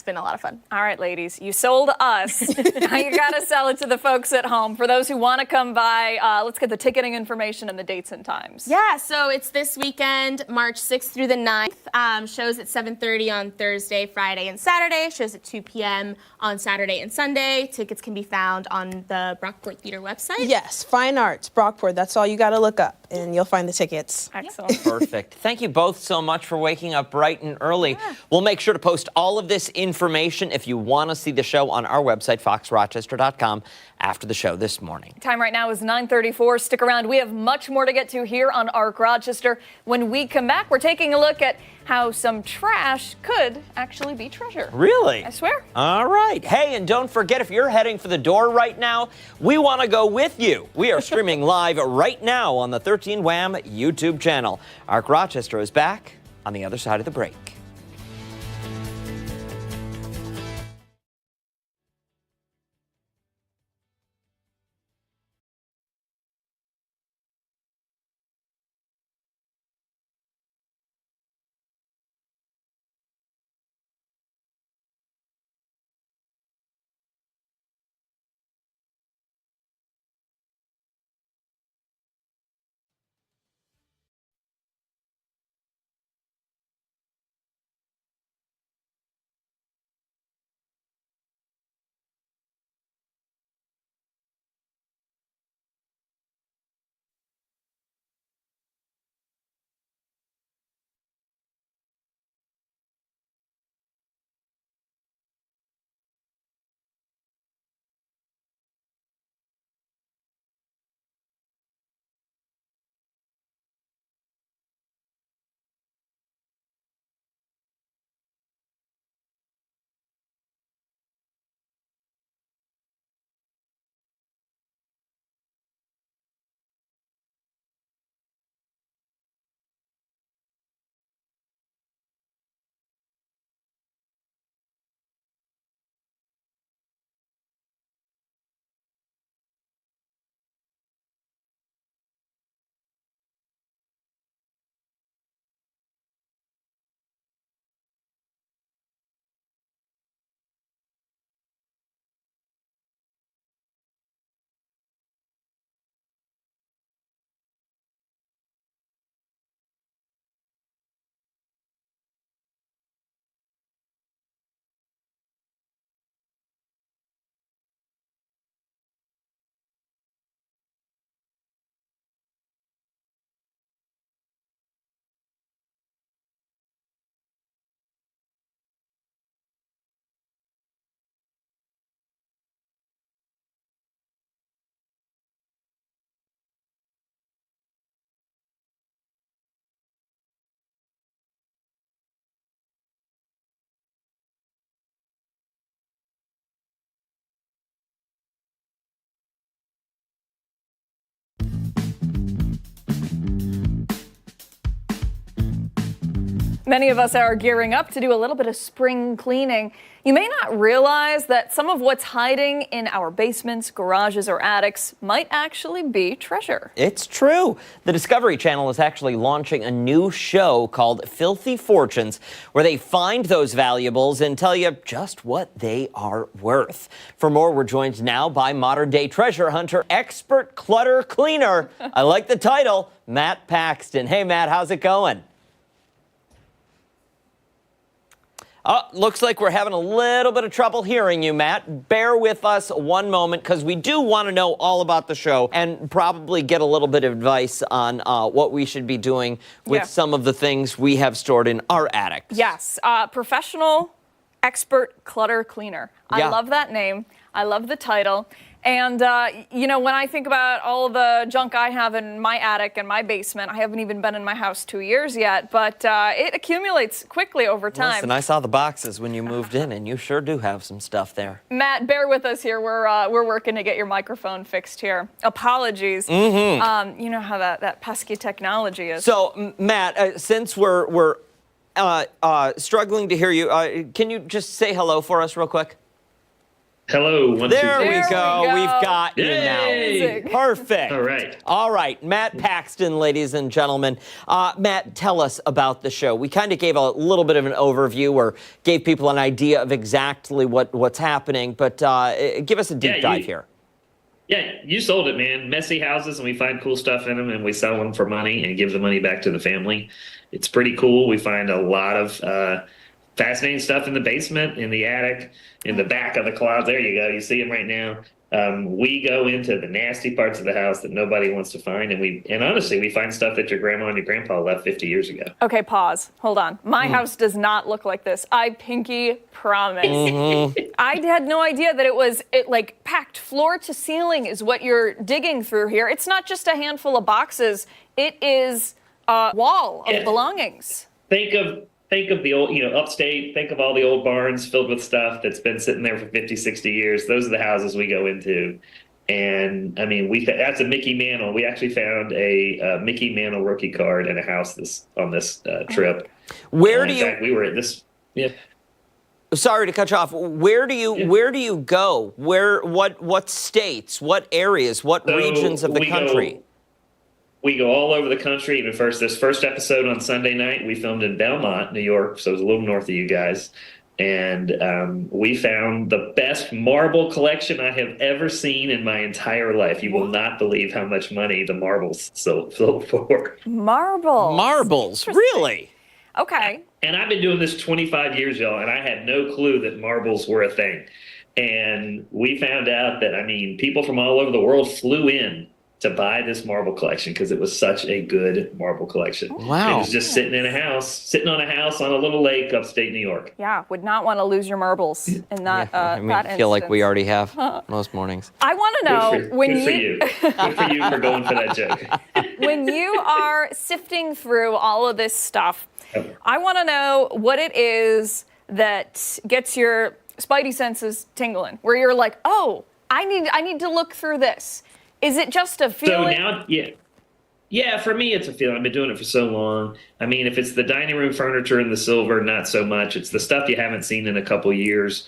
been a lot of fun. All right, ladies, you sold us. Now you gotta sell it to the folks at home. For those who want to come by, let's get the ticketing information and the dates and times. Yeah, so it's this weekend, March 6th through the 9th. Shows at 7:30 on Thursday, Friday, and Saturday. Shows at 2 p.m. on Saturday and Sunday. Tickets can be found on the Brockport Theater website. Yes, Fine Arts, Brockport. That's all you got to look up, and you'll find the tickets. Excellent. Perfect. Thank you both so much for waking up bright and early. We'll make sure to post all of this information if you want to see the show on our website, foxrochester.com, after the show this morning. Time right now is 9:34. Stick around. We have much more to get to here on Arc Rochester. When we come back, we're taking a look at how some trash could actually be treasure. Really? I swear. All right. Hey, and don't forget, if you're heading for the door right now, we want to go with you. We are streaming live right now on the 13 Wham YouTube channel. Arc Rochester is back on the other side of the break. Many of us are gearing up to do a little bit of spring cleaning. You may not realize that some of what's hiding in our basements, garages, or attics might actually be treasure. It's true. The Discovery Channel is actually launching a new show called Filthy Fortunes, where they find those valuables and tell you just what they are worth. For more, we're joined now by modern-day treasure hunter, expert clutter cleaner. I like the title, Matt Paxton. Hey, Matt, how's it going? Looks like we're having a little bit of trouble hearing you, Matt. Bear with us one moment, because we do want to know all about the show and probably get a little bit of advice on what we should be doing with some of the things we have stored in our attics. Yes, professional expert clutter cleaner. I love that name. I love the title. And, when I think about all the junk I have in my attic and my basement, I haven't even been in my house 2 years yet, but it accumulates quickly over time. Listen, I saw the boxes when you moved in, and you sure do have some stuff there. Matt, bear with us here. We're working to get your microphone fixed here. Apologies. Mm-hmm. You know how that pesky technology is. So, Matt, since we're struggling to hear you, can you just say hello for us real quick? Hello. There we go. We've got you now. Perfect. All right. All right. Matt Paxton, ladies and gentlemen. Matt, tell us about the show. We kind of gave a little bit of an overview or gave people an idea of exactly what's happening, but give us a deep dive here. Yeah, you sold it, man. Messy houses, and we find cool stuff in them, and we sell them for money and give the money back to the family. It's pretty cool. We find a lot of fascinating stuff in the basement, in the attic, in the back of the closet. There you go. You see them right now. We go into the nasty parts of the house that nobody wants to find, and honestly, we find stuff that your grandma and your grandpa left 50 years ago. Okay, pause. Hold on. My house does not look like this. I pinky promise. I had no idea that it like packed floor to ceiling is what you're digging through here. It's not just a handful of boxes. It is a wall of belongings. Think of the old, upstate, think of all the old barns filled with stuff that's been sitting there for 50, 60 years. Those are the houses we go into. And I mean, that's a Mickey Mantle. We actually found a Mickey Mantle rookie card in a house on this trip. Where in fact, we were at this. Yeah. Sorry to cut you off. Where do you go? What states, what areas, what regions of the country? We go all over the country. Even this first episode on Sunday night, we filmed in Belmont, New York, so it was a little north of you guys. And we found the best marble collection I have ever seen in my entire life. You will not believe how much money the marbles sold for. Marbles, really? Okay. And I've been doing this 25 years, y'all, and I had no clue that marbles were a thing. And we found out that, people from all over the world flew in to buy this marble collection because it was such a good marble collection. Wow. It was just sitting on a house on a little lake upstate New York. Yeah, would not want to lose your marbles in that I feel like we already have most mornings. I want to know Good for you for going for that joke. When you are sifting through all of this stuff, I want to know what it is that gets your spidey senses tingling, where you're like, oh, I need to look through this. Is it just a feeling? So now, yeah, for me, it's a feeling. I've been doing it for so long. If it's the dining room furniture and the silver, not so much. It's the stuff you haven't seen in a couple years.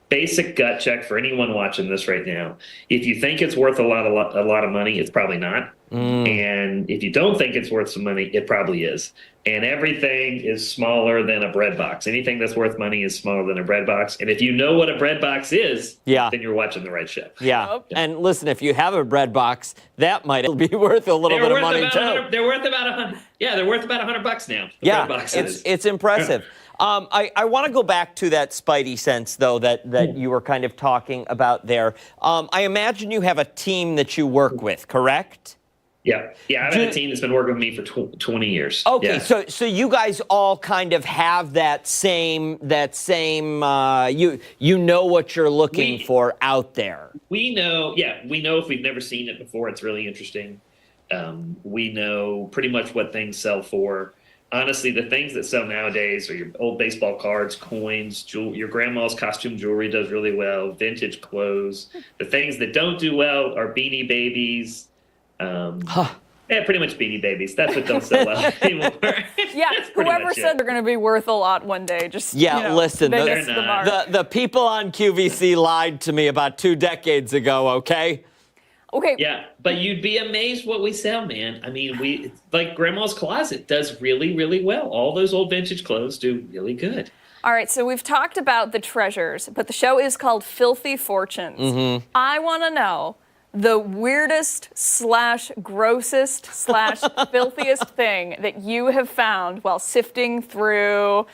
Basic gut check for anyone watching this right now. If you think it's worth a lot of money, it's probably not. And if you don't think it's worth some money, it probably is. And everything is smaller than a bread box. Anything that's worth money is smaller than a bread box. And if you know what a bread box is, then you're watching the right show. Yeah. And listen, if you have a bread box, that might be worth a little bit of money too. They're worth about $100 now. Yeah, bread box it's impressive. I want to go back to that spidey sense, though, that you were kind of talking about there. I imagine you have a team that you work with, correct? Yeah, I've had a team that's been working with me for 20 years. Okay, so you guys all kind of have that same you know what you're looking for out there. We know if we've never seen it before, it's really interesting. We know pretty much what things sell for. Honestly, the things that sell nowadays are your old baseball cards, coins, your grandma's costume jewelry does really well, vintage clothes. The things that don't do well are Beanie Babies, Yeah, pretty much Beanie Babies. That's what don't sell well anymore. Yeah, whoever said they're going to be worth a lot one day, just listen, they missed the mark. the people on QVC lied to me about 2 decades ago, okay? Okay. Yeah, but you'd be amazed what we sell, man. I mean, like Grandma's Closet does really, really well. All those old vintage clothes do really good. All right, so we've talked about the treasures, but the show is called Filthy Fortunes. Mm-hmm. I want to know the weirdest / grossest / filthiest thing that you have found while sifting through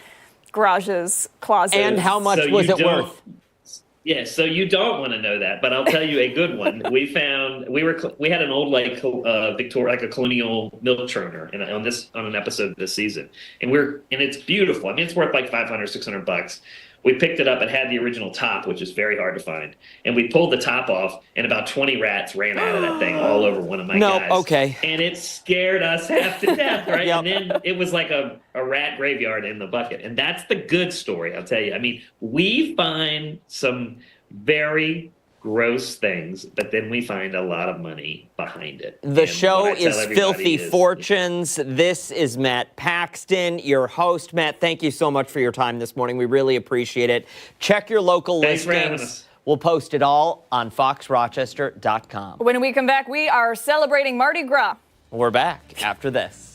garages, closets. And how much was it worth? Yeah, so you don't want to know that, but I'll tell you a good one. We had an old Victoria, like a colonial milk churner, on an episode of this season, and it's beautiful. I mean, it's worth like $500-$600. We picked it up. It had the original top, which is very hard to find, and we pulled the top off, and about 20 rats ran out of that thing all over one of my guys. Okay. And it scared us half to death, right? Yep. And then it was like a rat graveyard in the bucket, and that's the good story, I'll tell you. I mean, we find some very gross things, but then we find a lot of money behind it. The show is Filthy Fortunes. This is Matt Paxton, your host. Matt, thank you so much for your time this morning. We really appreciate it. Check your local listings. We'll post it all on foxrochester.com. When we come back, we are celebrating Mardi Gras. We're back after this.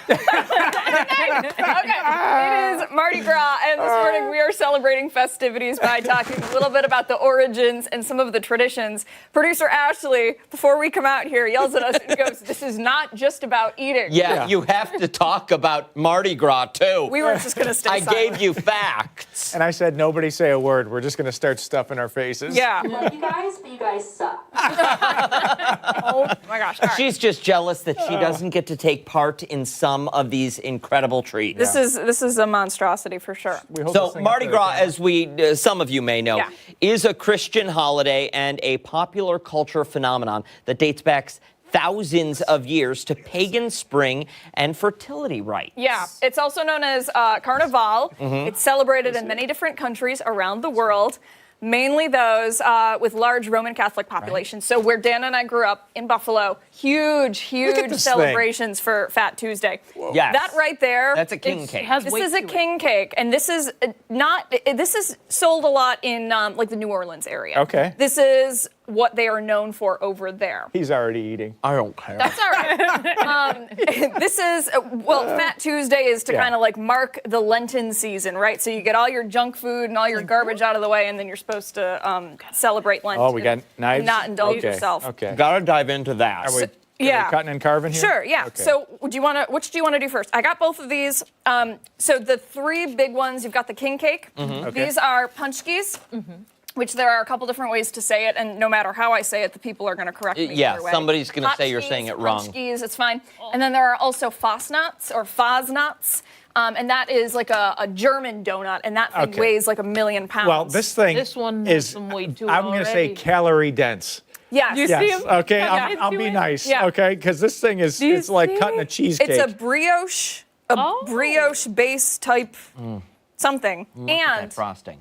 Okay, it is Mardi Gras, and this morning we are celebrating festivities by talking a little bit about the origins and some of the traditions. Producer Ashley, before we come out here, yells at us and goes, "This is not just about eating." Yeah, you have to talk about Mardi Gras, too. We were just going to stay I silent. gave you facts. And I said, nobody say a word. We're just going to start stuffing our faces. Yeah. Love you guys, but you guys suck. Oh my gosh. All right. She's just jealous that she doesn't get to take part in some of these incredible treats. This is a monstrosity for sure. So Mardi Gras, as some of you may know, is a Christian holiday and a popular culture phenomenon that dates back thousands of years to pagan spring and fertility rites. Yeah, it's also known as Carnival. It's celebrated in many different countries around the world, mainly those with large Roman Catholic populations. So where Dan and I grew up in Buffalo, huge celebrations for Fat Tuesday. Yes. That right there. That's a king cake. This is a king cake, and this is this is sold a lot in like the New Orleans area. Okay. This is what they are known for over there. He's already eating. I don't care. That's all right. This is, Fat Tuesday is to kind of like mark the Lenten season, right? So you get all your junk food and all your garbage out of the way, and then you're supposed to celebrate Lent. Oh, we got knives? And not indulge yourself. Okay. Gotta dive into that. Are we cutting and carving here? Sure, yeah. Okay. So which do you want to do first? I got both of these. So the three big ones, you've got the king cake. Okay. These are punchkis. Which there are a couple different ways to say it, and no matter how I say it, the people are going to correct me. Yeah, either way. somebody's going to say you're saying it wrong. Punchkis, it's fine. And then there are also Fasnats or Fasnats, and that is like a German donut, and that thing weighs like 1,000,000 pounds. Well, this thing This one is, some weight to it I'm going to say already. calorie dense. Yes. You see Yes. him? Okay, Yeah. I'll be nice. Yeah. Okay, because this thing is it's like cutting a cheesecake. It's a brioche base type something, Look at that and frosting.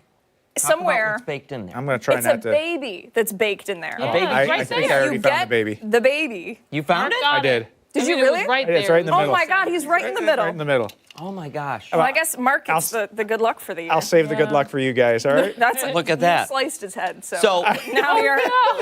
Talk somewhere about what's baked in there. I'm going to try it's not a to. baby that's baked in there. A baby. I think I already You found the get baby. the baby. You found it? I did. Did you It was really? right It's there. right in the Oh middle. my God, he's right in the middle. Right in the middle. Oh my gosh. Well, I guess Mark gets the good luck for the year. I'll save the good luck for you guys, all right? That's Look at you that. sliced his head. So, So- now you're now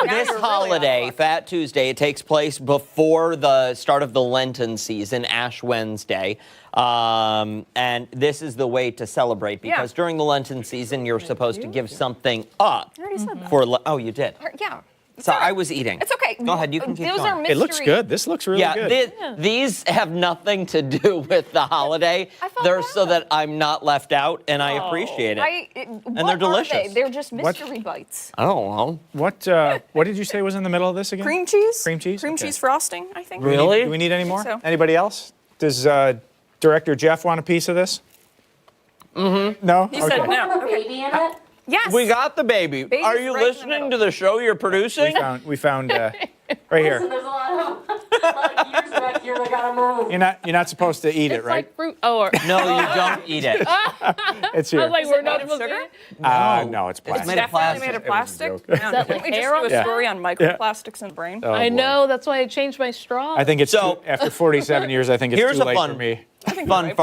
This you're really holiday, out of luck. Fat Tuesday, it takes place before the start of the Lenten season, Ash Wednesday. And this is the way to celebrate because during the Lenten season, you're supposed to give something up. I already said that. For oh, you did. Yeah. So I was eating. It's okay. Go ahead, you can keep Those going. are mystery. It looks good. This looks really good. These have nothing to do with the holiday. They're so that I'm not left out, and I appreciate it. And they're delicious. They're just mystery bites. I don't know. What did you say was in the middle of this again? Cream cheese. Cream cheese? Cream Okay. cheese frosting, I think. Really? Do we need any more? so. Anybody else? Does Director Jeff want a piece of this? Mm-hmm. No? He said no. A baby in it? Yes. We got the baby. Baby's Are you right in the listening to the show you're We producing? found right Listen, here. there's a lot of gears back here that gotta move. You're not supposed to eat it, It's right? like fruit. Oh, or No, you don't eat it. It's I here. was like, we're not made of supposed to. sugar? No, it's plastic. made of Definitely made of It was a plastic. joke. Man, that didn't like we just hair do a on story on microplastics in the brain? Oh, I boy. know. That's why I changed my straw. I think it's So- after 47 years. I think it's Here's too a late fun, for me. fun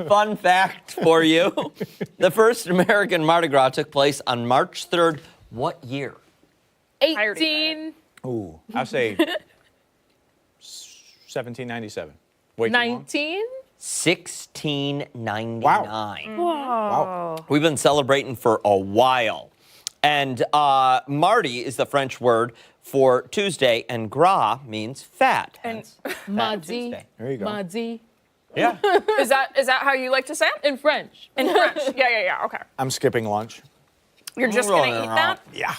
fun fact for you. The first American Mardi Gras took place on March 3rd. What year? 18, Ooh, I'll say 1797. Wait too long? 19. 1699. Wow. We've been celebrating for a while. And Mardi is the French word for Tuesday, and gras means fat. hence Fat Mardi. Tuesday. There you go. Mardi. Yeah. Is that how you like to say it? In French. In French. Yeah. Okay. I'm skipping lunch. You're just gonna eat that? Yeah.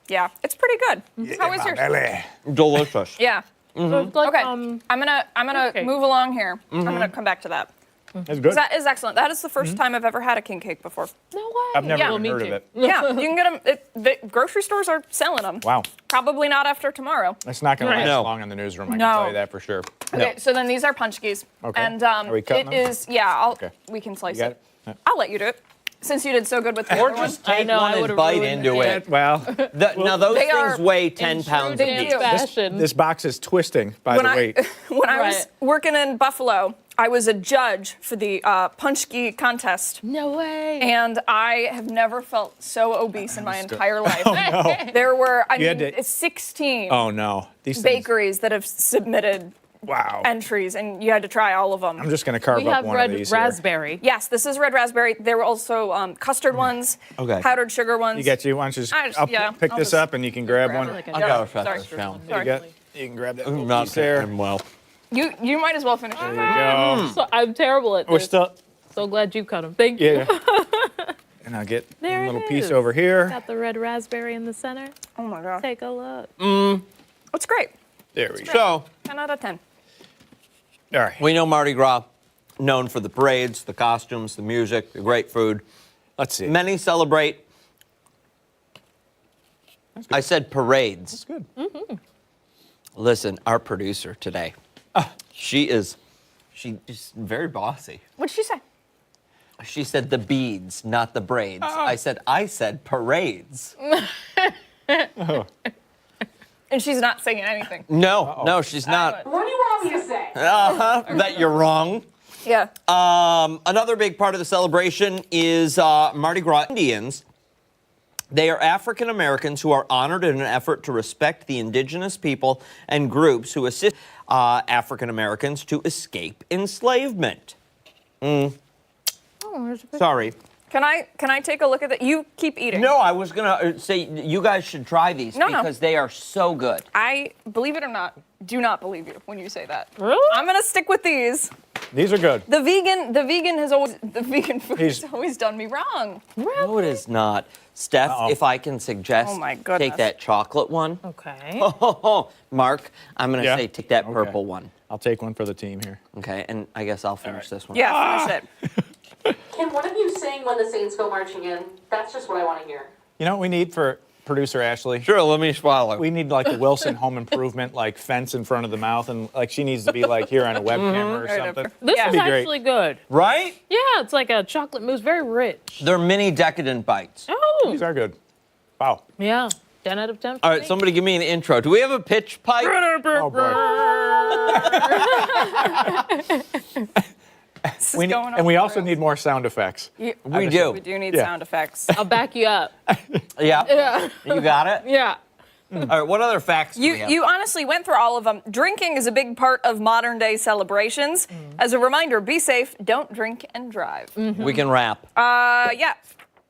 Yeah. It's pretty good. How is yours? Belly. Delicious. Yeah. So it's like, Okay. I'm gonna okay. move along here. I'm gonna come back to that. That's good. That is excellent. That is the 1st time I've ever had a king cake before. No way. I've never Yeah. even Me heard too. of it. Yeah, you can get them. The grocery stores are selling them. Wow. Probably not after tomorrow. It's not going to Right. last No. long in the newsroom, I can No. tell you that for sure. Okay, so then these are punchkis. Okay. And Are we cutting it them? is, yeah, Okay. we can slice You got it. it? I'll let you do it. Since you did so good with the Or other one. just take know, I one and would've bite ruined into it. it. Well, Now, those They things are weigh 10 pounds true apiece. dance fashion. this box is twisting by when the I weight. when I was Right. working in Buffalo, I was a judge for the punchki contest. No way. And I have never felt so obese in my entire life. Oh, no. There were, You had to- 16 Oh, no. These things. bakeries that have submitted Wow. entries, and you had to try all of them. I'm just going to carve We up have one red of these. Here. raspberry. Yes, this is red raspberry. There were also custard ones, Okay. powdered sugar ones. You get you. Why don't you just, I just- I'll yeah, pick I'll this just up and you can grab grab one. it. I Yeah, got a fat sorry. down. You, got, you can grab that little Not piece there. well. You might as well finish it. There you go. So I'm terrible at We're this. still, So glad you cut them. Thank you. yeah. And I'll get There one it little piece is. over here. Got the red raspberry in the center. Oh my god, Take a look. it's great. There we go. So, 10 out of 10. All right. we know Mardi Gras, known for the parades, the costumes, the music, the great food. Let's see. Many celebrate I said parades. That's good. Mm-hmm. Listen, our producer today, she's very bossy. What'd she say? She said the beads, not the braids. Oh. I said parades. And she's not saying anything. No, she's not. What do you want me to say? That you're wrong. Yeah. Another big part of the celebration is Mardi Gras Indians. They are African Americans who are honored in an effort to respect the indigenous people and groups who assist African Americans to escape enslavement. Oh, there's a picture. Sorry. Can I take a look at that? You keep eating. No, I was gonna say you guys should try these because they are so good. I, believe it or not, do not believe you when you say that. Really? I'm gonna stick with these. These are good. The vegan food has always done me wrong. No, it is not. Steph, if I can suggest, Oh my goodness. take that chocolate one. Okay. Mark, I'm gonna Yeah? say take that Okay. purple one. I'll take one for the team here. Okay, and I guess I'll finish this one. Yeah, finish it. Can one of you sing When the Saints Go Marching In? That's just what I want to hear. You know what we need for producer Ashley? Sure, let me swallow. We need like the Wilson Home Improvement, like fence in front of the mouth, and like she needs to be like here on a webcam or something. This That'd is be great. actually good. Right? Yeah, it's like a chocolate mousse, very rich. They're mini decadent bites. Oh. These are good. Wow. Yeah. 10 out of 10. All right, somebody give me an intro. Do we have a pitch pipe? Oh boy. We also need more sound effects. We do. We do need Yeah. sound effects. I'll back you up. Yeah. Yeah. You got it? Yeah. All right, what other facts do we have? You honestly went through all of them. Drinking is a big part of modern day celebrations. As a reminder, be safe, don't drink and drive. We can wrap. Yeah,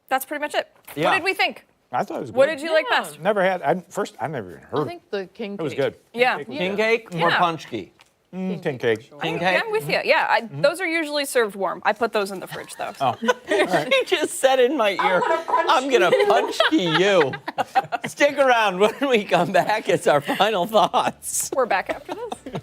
that's pretty much it. Yeah. What did we think? I thought it was good. What did you like best? Never had. I've never even heard. I think the king cake. It was good. Yeah. King cake or Yeah. punchki? King cake. King Yeah, cake? I'm with you. Yeah, those are usually served warm. I put those in the fridge though. Oh. She just said in my ear, I'm going to punchki you. Stick around when we come back. It's our final thoughts. We're back after this.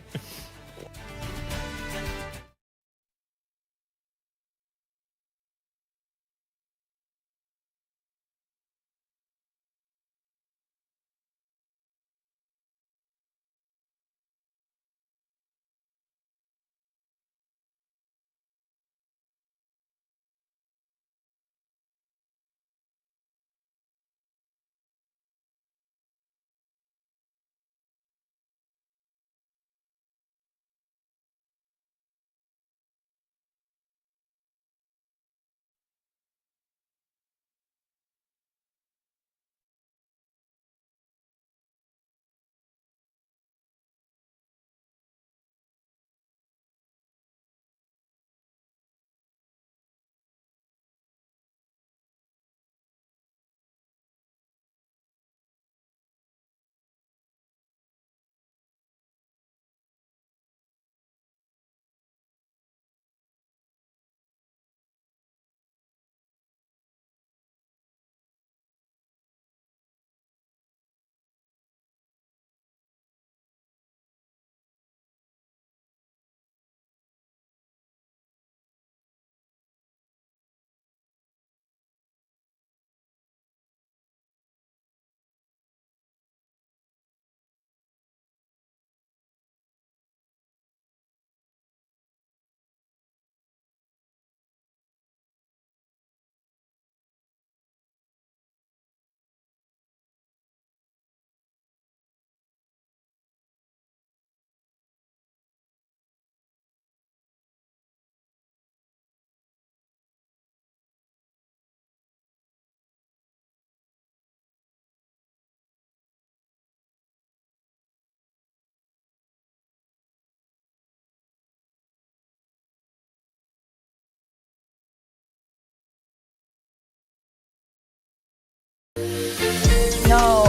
No.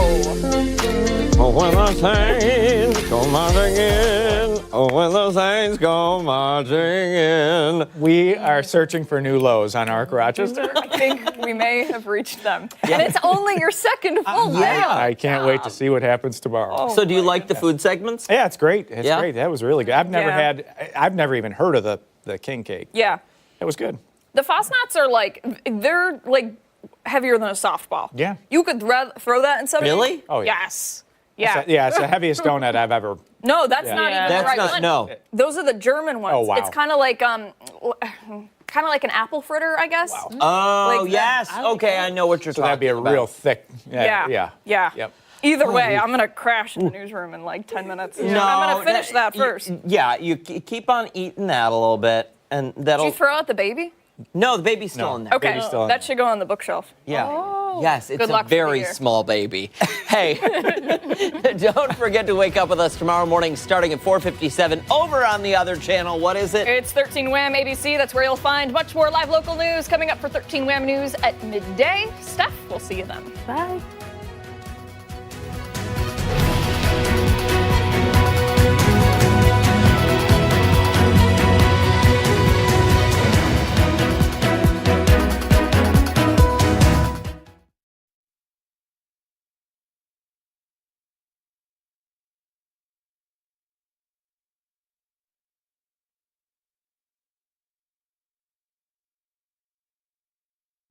Oh, when the saints go marching in. Oh, when the saints go marching in. We are searching for new lows on Arc Rochester. I think we may have reached them. And it's only your second full day. I can't wait to see what happens tomorrow. So do you like the food segments? Yeah, it's great. It's Yeah? great. That was really good. I've never even heard of the king cake. Yeah. It was good. The Fosnauts are they're heavier than a softball. Yeah. You could throw that in somebody. Really? Oh, yeah. Yes. Yeah. It's the heaviest donut I've ever. No, that's Yeah. not even That's the right not, one. no. Those are the German ones. Oh, wow. It's kind of like an apple fritter, I guess. Oh, Like yes. that. Okay, I know what you're So talking that'd be a about. real thick. Yeah. Yeah. Yep. Either way, I'm gonna crash in the newsroom in like 10 minutes. No, I'm gonna finish that first. You keep on eating that a little bit, and that'll. Did you throw out the baby? No, the baby's still in there. Okay, Baby's still in that should go on the bookshelf. Yeah. Oh. Yes, it's Good a luck for the very year. small baby. Hey, don't forget to wake up with us tomorrow morning starting at 4:57 over on the other channel. What is it? It's 13 Wham ABC. That's where you'll find much more live local news coming up for 13 Wham News at midday. Steph, we'll see you then. Bye.